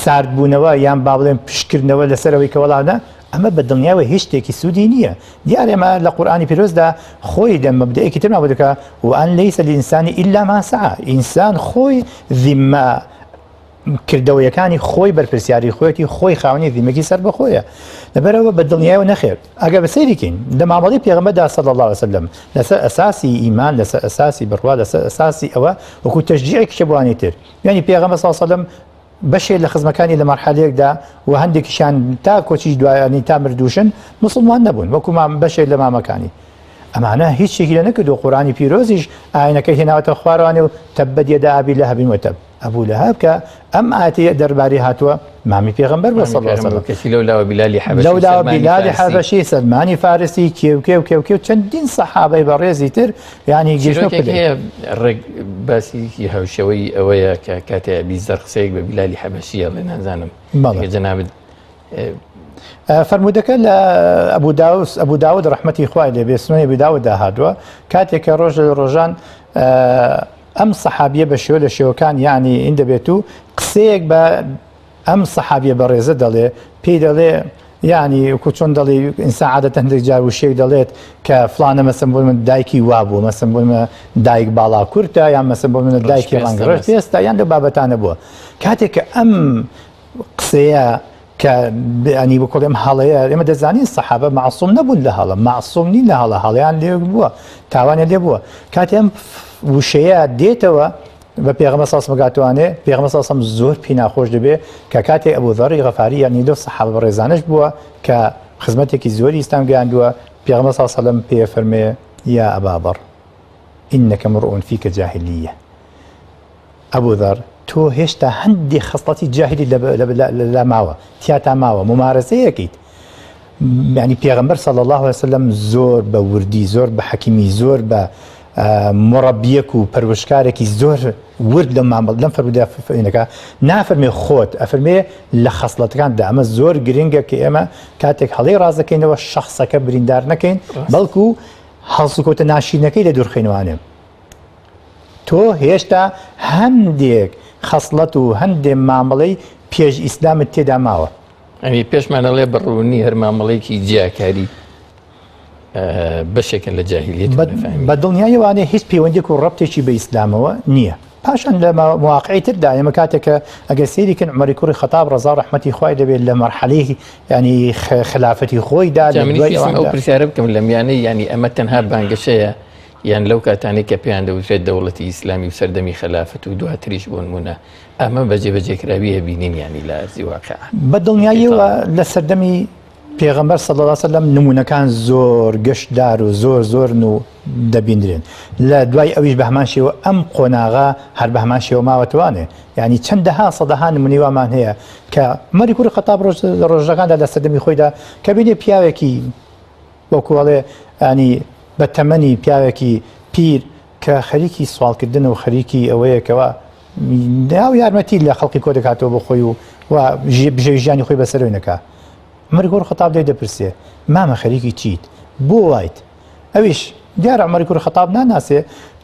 ساردبوونەوە یان با بڵێن پشکردنەوە لەسەرەوەی کە وەڵامدا ئەمە بە دڵنیاوە هیچ شتێکی سوودی نییە دیارە ئێمە لە قورئانی پیرۆزدا خۆی لە مەبدەیەکی تر نابوو دەکا وأن ليس للإنسان إلا ما سعى ئینسان خۆی ذمە کردەوەیەکانی خۆی بەرپرسیاری خۆیەتی خۆی خاوەنی ذیمەکی سەر بەخۆیە لەبەرەوە بە دڵنیاییەوە نەخێر ئەگەر بەسەیریکەین لە مامەڵەی پێغەمبەردا صلی الله عليه وسلم لەسەر ئەساسی ئیمان لەسەر ئەساسی بڕوا لەسەر ئەساسی ئەوە وەکو تەشجیعێکی شەبوانی تر یعنی پێغەمبەر صلی الله عليه وسلم بەشێک لە خزمەکانی لە مەرحەلەیەکدا و هەندێکیشان تا کۆچی دوایانی تا مردووشن مسلمان نەبوون وەکو بەشێک لە مامەکانی ئەمانە هیچ شتێکی لە نەکردو قورئانی پیرۆزیش ئاینەکەی هێناوەتە خوارەوانێ و تەبەت یەدا ئەبی لەهەب وتەب ئەبوو لەهەب کە ئەم ئاتەیە دەربارەی هاتووە مامی پێغەمبەر بە صلی الله عليه وسلم کەسی لەولاوە بیلالی حەبەشی لەولاوە بیلالی حەبەشی سەلمانی فارسی کێو چەندین سەحابەی بەڕێزی تر یعنی گەشتێک ڕێک باسیکی هەوشەوەی ئەوەیە کە کاتێ ئەبی زەر قسەیەک بە بیلالی حەبەشیە لێ نازانم جەنابەت فەرمودەکە لە ئەبوو داود ڕەحمەتی خوای لێبێ سنەنی ئەبوو داوددا هاتووە کاتێک کە ڕۆژ لە ڕۆژان ئەم سەحابیە بە شێوە لە شێوەکان یعنی ئین دەبێت و قسەیەک بە ئەم سەحابیە بە ڕێزە دەڵێ پێی دەڵێ یعنی وەکو چۆن دەڵێ ئینسان عادەتەن هەندێک جار وشەیەک دەڵێت کە فڵانە مەسەن بۆ من دایکی وا بوو مەسەن بۆ من دایک باڵا کورتە یان مەسەن بۆ من دایکی ڕەنگڕەش پێستا یان لە بابەتانە بووە کاتێک کە ئەم قسەیە کە ینی بۆ کۆڵێم هەڵەیە ئێمە دەزانین سەحابە معسووم نەبوون لە هەڵە معسووم نین لە هەڵە هەڵەیان لێ بووە تاوانە لێ بووە کاتی ئەم وشەیە دێتەوە بە پێغەمبەر ساس مەگاتوانێ پێغەمبەر ساسم زۆر پێی ناخۆش دەبێ کە کاتێک ئەبوو ذەڕی غەفاری یعنی لەو سەحابە ڕێزانش بووە کە خزمەتێکی زۆری ئیسلام گەیاندووە پێغەمبەر صلی الله علیه و سلم پێ فەرمێ یا ئەبا ذەر ئینەکە امرؤ فیکە جاهلیە ئەبوو ذەر تۆ هێشتا هەندێک خەسڵەتی جاهلی لە ماوە تیاتا ماوە ممارەسەیەکەیت یعنی پێغەمبەر صلی الله علیه و سلم زۆر بە وردی زۆر بە حەکیمی زۆر بە مڕەبیەک و پەروەشکارێکی زۆر ورد لەم فەرمودەکە نافەرمێ خۆت ئەفەرمێ لە خەسڵەتەکاندا ئەمە زۆر گرنگە کە ئێمە کاتێک هەڵەی ڕاز دەکەینەوە شەخسەکە بریندار نەکەین بەڵکو هەڵسوکۆتە ناشینەکەی لە دوورخینەوانێ تۆ هێشتا هەندێک خەسڵەت و هەندێک مامەڵەی پێش ئیسلامت تێدا ماوە ئەنی پێشمانەڵێ بڕوونی هەر مامەڵەیەکی جیاکاری بەشێکن لە جاهلیەت بە دڵنیایی وانێ هیچ پەیوەندێک و ڕەبتێکی بە ئیسلامەوە نییە پاشان لە مواقعی تردا ئێمە کاتێکە ئەگەر سەیریکردن عومەری کوڕی خەتاب ڕەزا ڕەحمەتی خوای دەبێت لە مەرحەلەی ینی خلافەتی خۆیدا ئەو پرسیارە بکەم لە میانەی ینی ئەمە تەنها بانگەشەیە یان لەو کاتانێک کە پێیان دەوترێت دەوڵەتی ئیسلامی و سەردەمی خلافەت و دواتریش بۆ نمونە ئەمە بەجێبەجێکراوی هەبینین ینی لە ئەرزی واقع بە دڵنیاییەوە لە سەردەمی پێغەمبەر صلی الله علیه و سلم نمونەکان زۆر گەشتدار و زۆرن و دەبینرێن لە دوای ئەویش بە هەمان شێوە ئەم قۆناغا هەر بە هەمان شێوە ماوەتوانێ یعنی چەندەها سەدەها نمونەی وامان هەیە کە عومەری کوڕی خەتاب ڕۆژەکاندا لە سەردەمی خۆیدا کە بینێ پیاوێکی وەکوڵێ ینی بە تەمەنی پیاوێکی پیر کە خەریکی سوالکردن و خەریکی ئەوەیەکەوە داو یارمەتی لە خەڵکی کۆ دەکاتەوە بۆ خۆی و ژیانی خۆی بەسەرەوەی نەکا عومەری کوڕی خەتاب دەی دەپرسێ مامە خەریکی چیت بۆ وایت ئەویش دیارە عومەری کوڕی خەتاب ناناسێ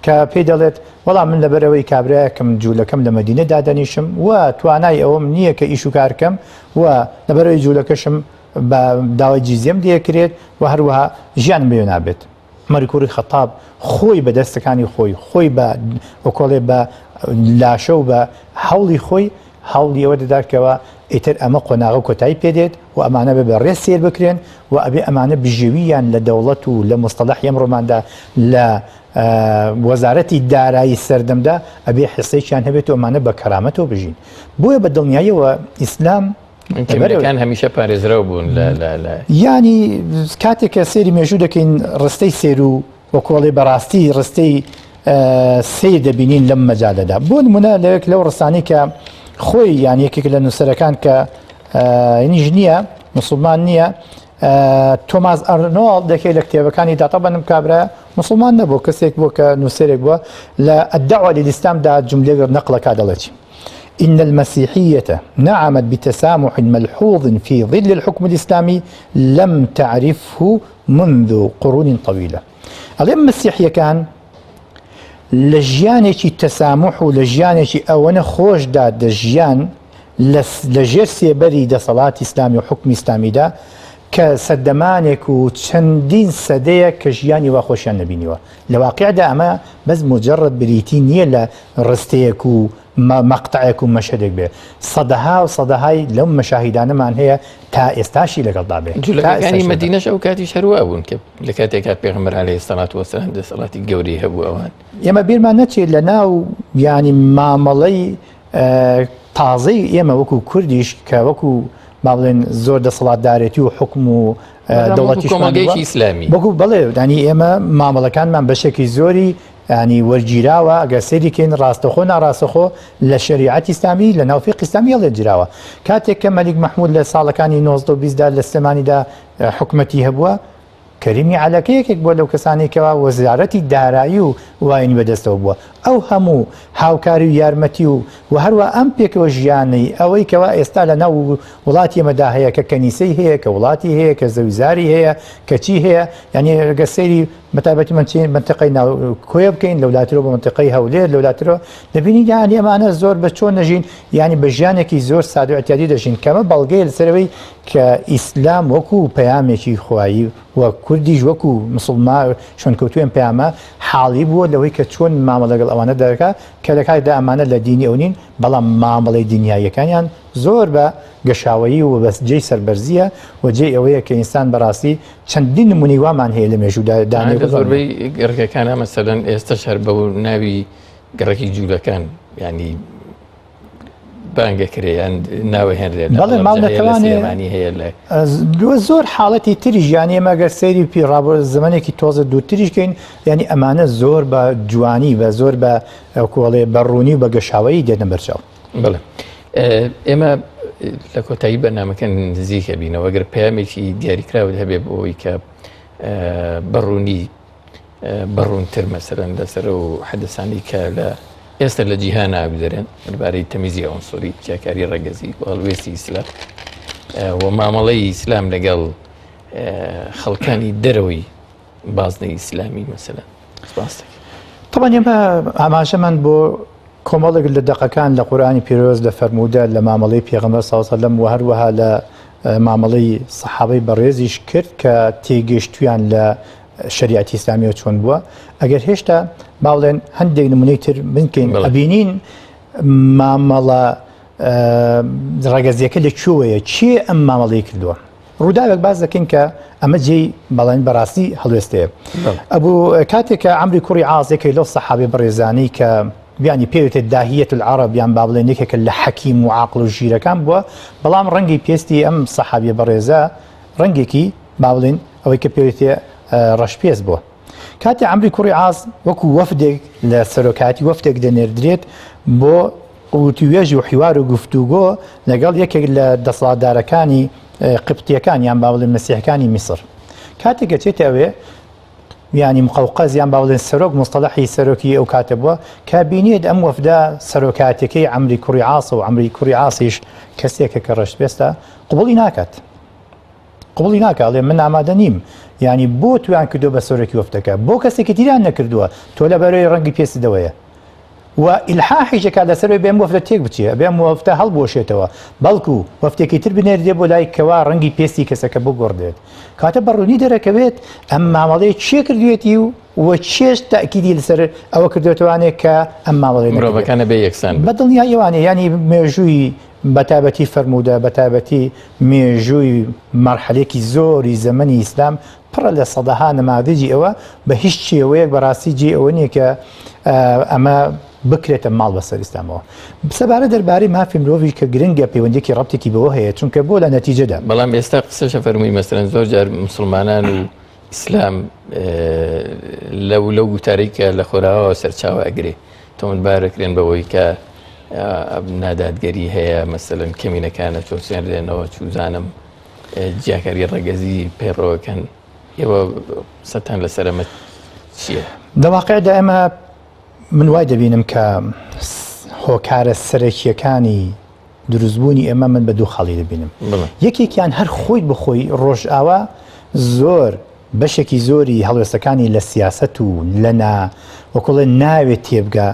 کە پێی دەڵێت وەڵام من لەبەرەوەی کابرایەکەم جوولەکەم لە مەدینە دادەنیشم و توانای ئەوەم نییە کە ئیش و کارکەم و لەبەرەوەی جوولەکەشم بە داوای جیزیەم دەیەکرێت و هەروەها ژیانم بێ نابێت عومەری کوڕی خەتاب خۆی بە دەستەکانی خۆی بە وەکۆڵێ بە لاشە و بە هەوڵی خۆی هەوڵی ئەوە دەداکەوە ئیتر ئەمە قۆناغە کۆتایی پێدێت و ئەمانە بە ڕێز سێر بکرێن و ئەبێ ئەمانە بژێویان لە دەوڵەت و لە مستەڵەحی ئەمڕۆماندا لە وەزارەتی دارایی سەردەمدا ئەبێ حسەیەکیان هەبێت و ئەمانە بە کەرامەتەوە بژین بۆیە بە دڵنیاییەوە ئیسلام کەمەکان هەمیشە پارێزراو بوون ینی کاتێک کە سێری مێژوو دەکەین ڕستەی سێر و وەکۆڵێ بەڕاستی ڕستەی سیر دەبینین لەم مەجالەدا بۆ نمونە لەوێک لەو ڕستانی کە خۆی یان یەکێک لە نووسەرەکان کە نیژ نییە مسلمان نییە تۆماس ئەرنۆڵ دەکەی لە کتێبەکانی داتەبەنم کابرا مسلمان نەبوو کەسێک بووە کە نووسەرێک بووە لە الدعوة للإسلامدا جملەیەک نەقڵەکە دەڵێت إن المسيحية نعمت بتسامح ملحوظ في ظل الحكم الإسلامي لم تعرفه منذ قرون طويلة اليوم المسيحية كان لجيانێکی تەسامح و لە ژیانێکی ئەوەنە خۆشدا دەژیان لە ژێر سێبەری دەسەڵاتی ئیسلامی و حکمی ئیسلامیدا کە سەردەمانێک و چەندین سەدەیە کە ژیانی وا خۆشیان نەبینیوە لە واقعدا ئەمە بەس مجرد بریتی نییە لە ڕستەیەک و مەقتەعێک و مەشهدێک بێ سەدەها و سەدەهای لەو مەشاهیدانەمان هەیە تا ئێستاشی لەگەڵدا بێ جوولەکانی مەدینەش ئەو کاتی هەروە بوون کە لە کاتێکات پێغەمبەر عەلەیهی سەڵات وەسەلام دەسەڵاتی گەورەی هەبوو ئەوان ئێمە بیرمان نەچێت لە ناو ینی مامەڵەی تازەی ئێمە وەکو کوردیش کە وەکو با بڵێن زۆر دەسەڵاتدارێتی و حکم و دەوڵەتی کۆمەلگەیەکی ئیسلامی وەکو بڵێ دانی ئێمە مامەڵەکانمان بەشێکی زۆری ینی وەرگیراوە ئەگەر سێریکەین ڕاستەخۆ ناڕاستەخۆ لە شریعەتی ئیسلامی لە ناو فیقی ئیسلامی هەڵێجراوە کاتێک کە مەلیک مەحموود لە ساڵەکانی 1920دا لە سلێمانیدا حکومەتی هەبووە کەریمی عەلەکەیەکێک بۆ لەو کەسانێکەوە وەزارەتی دارایی و وایانی بەدەستەوە بووە ئەو هەموو هاوکاری و یارمەتی و هەروە ئەم پێکەوە ژیانەی ئەوەی کەوا ئێستا لە ناو وڵاتی ئەمەدا هەیە کە کەنیسەی هەیە کە وڵاتی هەیە کە زەویزاری هەیە کە چی هەیە یعنی گە سەیری بەتایبەتی منتقەی ناو کۆیە بکەین لە وڵاتیەوە بە منتقەی هەولێر لە وڵاتیەوە دەبینی یانی ئەمانە زۆر بە چۆن نەژین ینی بە ژیانێکی زۆر سادە و ئەتیادی دەژین کەمە بەڵگەیە لەسەرەوەی کە ئیسلام وەکو پەیامێکی خوایی و کوردیش وەکو مسلمان شوێنکەوتوێن پەیامە حاڵی بووە لەوەی کە چۆن مامەڵە لەگەڵ ئەوانە دەکا کە لە کاتدا ئەمانە لە دینی ئەو نین بەڵام مامەڵەی دنیاییەکانیان زۆر بە گەشاوەیی و بەجێی سەربەرزیە و جێ ئەوەیە کە ئینسان بەڕاستی چەندین نمونەی وامان هەیە لە مێژوودا زۆربەی گەڕەکەکانە مەسەلەن ئێستا شەر بە ناوی گەڕەکی جوولەکان ینی بانگەکرێیان ناوە هێنرێت بەڵێ ماڵ نەتوانێت سلێمانی هەیە لە زۆر حاڵەتی تریژ یانی ئەمەگەر سەیری پیڕابۆ زمانێکی تۆزە دووتریشکەین ینی ئەمانە زۆر بە جوانی بە زۆر بە کۆڵێ بەڕوونی و بە گەشاوایی دێنە بەرچاو. بڵێ ئێمە لە کۆتایی بەنامەکە نزیکە بینەوە ئەگەر پامێکی دیاریکراوت هەبێ بۆ ئەوی کە بەڕوونی بەڕوونتر مەسەرەن لەسەر و حەدەسانی کە لە ئێستا لە جیهان ئاگودەرێن دەربارەی تەمیزی ئەوەنسۆری تیاکاری ڕەگەزی هەڵوێستی ئیسلام و مامەڵەی ئیسلام لەگەڵ خەڵکانی دەرەوەی بازنەی ئیسلامی مەسەلەن سپاس دەکەم. طبعا ئێمە ئاماژەمان بۆ کۆمەڵێک لە دەقەکان لە قورئانی پیرۆز لە فەرموودە لە مامەڵەی پێغەمبەر صلی الله علیه و سلم و هەروەها لە مامەڵەی سەحابەی بەڕێزیش کرد کە تێگەیشتویان لە شریعەتی ئیسلامیەوە چۆن بووە. ئەگەر هێشتا باڵێن هەندێک نمونەی تر بنکەین ئەبینین مامەڵە ڕەگەزیەکە لەکوێیە چێ ئەم مامەڵەی کردووە. ڕووداوێک باز دەکەین کە ئەمە جێی بەڵێن بەڕاستی هەڵوێستەیە. ئەبوو کاتێککە عەمری کوڕی عاصێکی لەو سەحابەی بەڕێزانەی کە بیانی پێوێتێت داهیەت العەرەب یان با بڵێن یەکێکە لە حەکیم و عاقڵ و ژیرەکان بووە، بەڵام ڕەنگی پێستی ئەم سەحابیە بەڕێزە ڕەنگێکی با بڵێن ئەوەی کە پێوێتێ ڕەشپێز بووە. کاتی عەمری کوڕی عاص وەکو وەفدێک لە سەرۆکاتی وەفدێک دەنێردرێت بۆ قوتوێژی و حیوار و گفتوگۆ لەگەڵ یەکێک لە دەسەڵاتدارەکانی قبتیەکان یان با بڵێن مەسیحەکانی میسر. کاتێکە چێتە ئەوێ یانی مقەوقەز یان با بڵێن سەرۆک مستەڵەحی سەرۆکی ئەو کاتە بووە کە بینێت ئەم وەفدە سەرۆکاتەکەی عەمری کوڕی عاص و عەمری کوڕی عاسیش کەسێکە کە ڕەشپێستە قبوڵی ناکات. قبوڵی ناکات، ئەڵێ من ئامادە نیم. ینی بۆ تویان کردو بە سەرۆکی وەفدەکە بۆ کەسێکی دیریان نەکردووە تۆ لە بەرەوەی ڕەنگی پێسدەوەیە و ئیلحاحیشەکە لەسەر بێم وەفدە تێک بچێ بێم وەفتە هەڵبۆشێتەوە بەڵکو وەفتێکی تر بنێردێ بۆ لای کەوا ڕەنگی پێستی کەسەکە بۆ گۆڕدێت کاتە بەڕوونی دەرەکەوێت ئەم مامەڵەی چێ کردوێتی و چێش تاکیدی لەسەر ئەوە کردوێتوانێت کە ئەم مامەڵەی مرۆڤەکانە بێ یەکسان بەدڵنیایەوانێ ینی مێژووی بەتابەتی فەرموودە بەتابەتی مێژووی مەرحەلێکی زۆری زەمەنی ئیسلام پڕە لە سەدەها نەمادەجی ئەوە بە هیچ شێوەیەک بەڕاستی جێ ئەوە نییە کە ئەمە بکرێتە ماڵ بەسەر ئیسلامەوە. سەبارە دەربارەی مافی مرۆڤی کە گرنگە پەیوەندێکی ڕەبتێکی بەوە هەیە چونکە بۆ لە نەتیجەدا بەڵام ئێستا قسەشە فەرمووی مەسەلەن زۆر جار مسلمانان و ئیسلام لەو گوتارەی کە لە خۆراوەوە سەرچاوە ئەگرێ تۆمەتبارەکرێن بەوەی کە نادادگەری هەیە مەسەلەن کەمینەکانە چۆسێنرێنەوە چوزانم جیاکاری ڕەگەزی پێڕەوەکەن ئێوە سەتان لەسەرەمە چییە؟ دەواقعدا ئێمە من وای دەبینم کە هۆکارە سەرەکیەکانی دروستبوونی ئێمە من بە دوو خەڵی دەبینم. یەکێکیان هەر خۆی بخۆی ڕۆژئاوا زۆر بەشێکی زۆری هەڵوێستەکانی لە سیاسەت و لەنا وەکوڵێ ناوێت تێبگا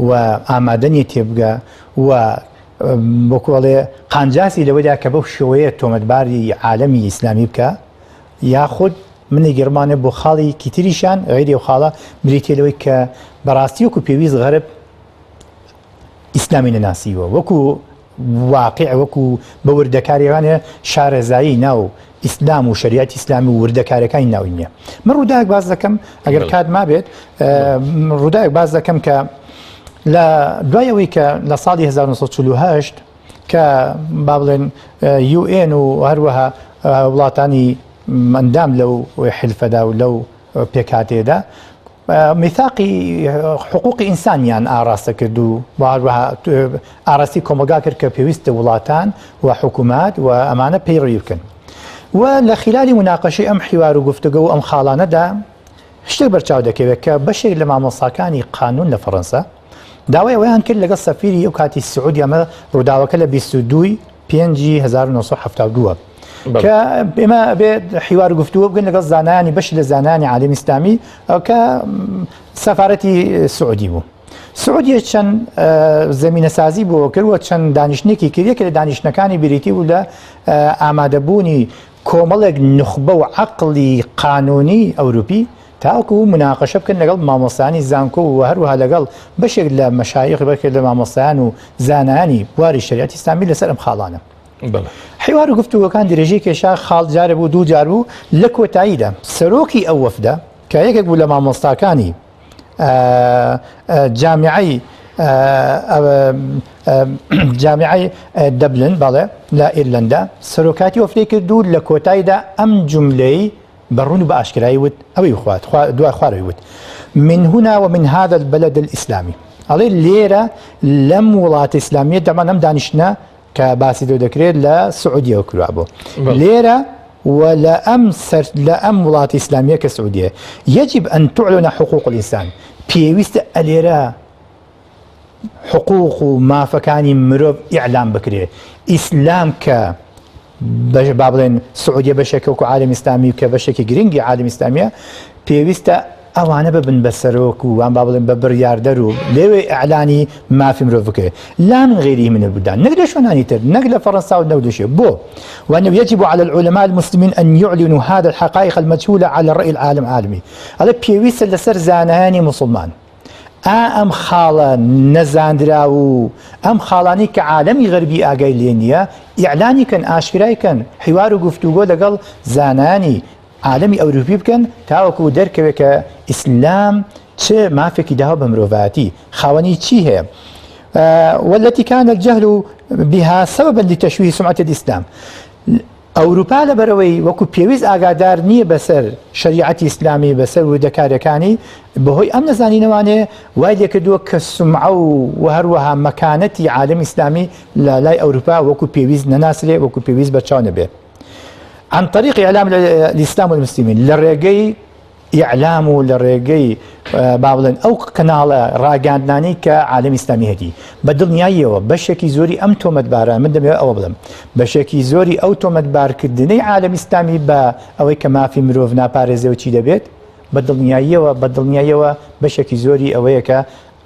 و ئامادەنی تێبگا و بۆکۆڵێ قانجاسی لەوەدا کە بەو شێوەیە تۆمەتباری عالەمی ئیسلامی بکە یاخود منی گەرمانە بۆ خاڵی کیتریشان غیری و خاڵە بریتێلەوەی کە بەڕاستی وەکو پێویست غەرب ئیسلامی نەناسیوە وەکو واقع وەکو بە وردەکاریەوانە شارەزایی ناو ئیسلام و شریعەتی ئیسلامی و وردەکارەکانی ناوی نییە. من ڕووداوێک باز دەکەم ئەگەر کات مابێت ڕووداوێک باز دەکەم کە لە دوایەوەی کە لە ساڵی 1940 کە با بڵێن UN و هەروەها وڵاتانی ئەندام لەو حلفەدا و لەو پێکاتێدا میثاقی حقوقی ئینسانیان ئاراستە کرد و ئاراستی کۆمەلگا کرد کە پێویستە وڵاتان و حکوومات و ئەمانە پەیڕەوی بکەن و لە خلالی مناقەشەی ئەم حیوار و گفتوگە و ئەم خاڵانەدا شتێک بەرچاو دەکەوێت کە بەشێک لە مامۆستاکانی قانون لە فەڕەنسا داوای ئەویان کرد لەگەڵ سەفیری ئەو کاتی سعودی ئەمە ڕووداوەکە لە 22/5/1972 کە ئێمە بێت حیوار گفتووە بگەن لەگەڵ زانایانی بەش لە زانانی عالەمی ئیسلامی کە سەفارەتی سعودی بوو. سعودیە چەند زەمینەسازی بۆ کردووە چەند دانیشتێکی کردێکە لە دانیشتەکانی بریتی و لە ئامادەبوونی کۆمەڵێک نخبە و عەقڵی قانونی ئەوروپی تاوەکو مناقەشە بکەن لەگەڵ مامۆستایانی زانکۆ و هەروەها لەگەڵ بەشێک لە مەشایخ بەشێک لە مامۆستایان و زانایانی بواری شریعەتی ئیسلامی لەسەر ئەم خاڵانە. حیوار و گفتوگەکان درێژەی کێشا خاڵ جارە بوو دوو جار بوو لە کۆتاییدا سەرۆکی ئەو وەفدە کە یەکێک بوو لە مامۆستاکانی جامیعەی جامیعی دەبلن بەڵێ لە ئیرلندا سەرۆکاتی وەفدەی کردو لە کۆتاییدا ئەم جملەی بەڕوون بە ئاشکرایی وت ئەوەی دوای خوارەوەی وت من هنا ومن هذا البلد الإسلامي ئەڵێ لێرە لەم وڵاتە ئیسلامیە دەمان ئەم دانیشتە کە باسی دۆ دەکرێت لە سعودیەوە کراوە بۆ لێرە ولا لە ئەم وڵاتی ئیسلامیە کە سعودیە يجب أن تعلن حقوق الإنسان پێویستە ئەلێرە حقوق و مافەکانی مرۆڤ ئیعلام بکرێ ئیسلام کە با بڵێن سعودیە بەشێکە وەکو عالمی ئیسلامی کە بەشێکی گرنگی عالمی ئیسلامیە پێویستە ئەوانە ببن بە سەرۆک و وان با بڵێن بە بڕیاردەر و لێوێ ئەعلانی مافی مرۆڤ بکرێ لا من غيره من البلدان نەک لە شوێنانی تر نەک لە فەڕەنسا و نەودەشێ بۆ وأنه يجب على العلماء المسلمين أن يعلنوا هذا الحقائق المجهولة على الرأي العالم العالمي هذا پێویستە لەسەر زانایانی مسلمان ئەم خاڵە نەزاندرا و ئەم خاڵانی کە عالەمی غەربی ئاگای لێ نییە ئیعلانی کەن ئاشکرای کەن حیوار و گفتوگۆ لەگەڵ زانانی عالەمی ئەوروپی بکەن تاوەکو دەرکەوێت کە ئیسلام چ مافێکی داوە بە مرۆڤایەتی خاوەنی چی هەیە والتي كان الجهل بها سببا لتشويه سمعة الإسلام ئەوروپا لەبەرەوەی وەکو پێویست ئاگادار نییە بەسەر شریعەتی ئیسلامی بەسەر وردەکاریەکانی بەهۆی ئەم نەزانینەوانێ وای لێکردووە کە سمعە و هەروەها مەکانەتی عالەمی ئیسلامی لە لای ئەوروپا وەکو پێویست نەناسرێ وەکو پێویست بەچاو نەبێ عن طريق إعلام الإسلام والمسلمين للرجاء إعلام للرجاء بعضن أو كنال راجعنا كعالم إسلامي هدي بدل نهاية وبشكي زوري أم تومت بارا من دم أو بلم بشكي زوري أو تومت بار كدني عالم إسلامي با أو كما في مروفنا بارزة وشي دبيت بدل نهاية وبشكي زوري أو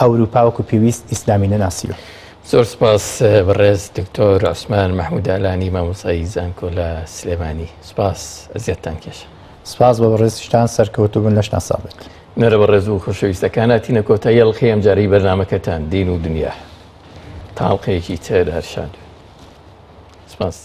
أوروبا وكوبيويست إسلامي ناسيو زۆر سپاس بەڕێز دکتۆر عوسمان محمود ئالانی مامۆسایی زانکۆ لە سلێمانی سپاس ئەزیەتتان کێشە سپاس بە بەڕێزشتان سەرکەوتو بن لەش ناساڵێت نەرە بەڕێز و خۆشەویستەکاناتی نەکۆتایی ئەڵقەی ئەمجاری بەرنامەکەتان دین و دنیا تاڵقەیەکی تر هەرشان سپاس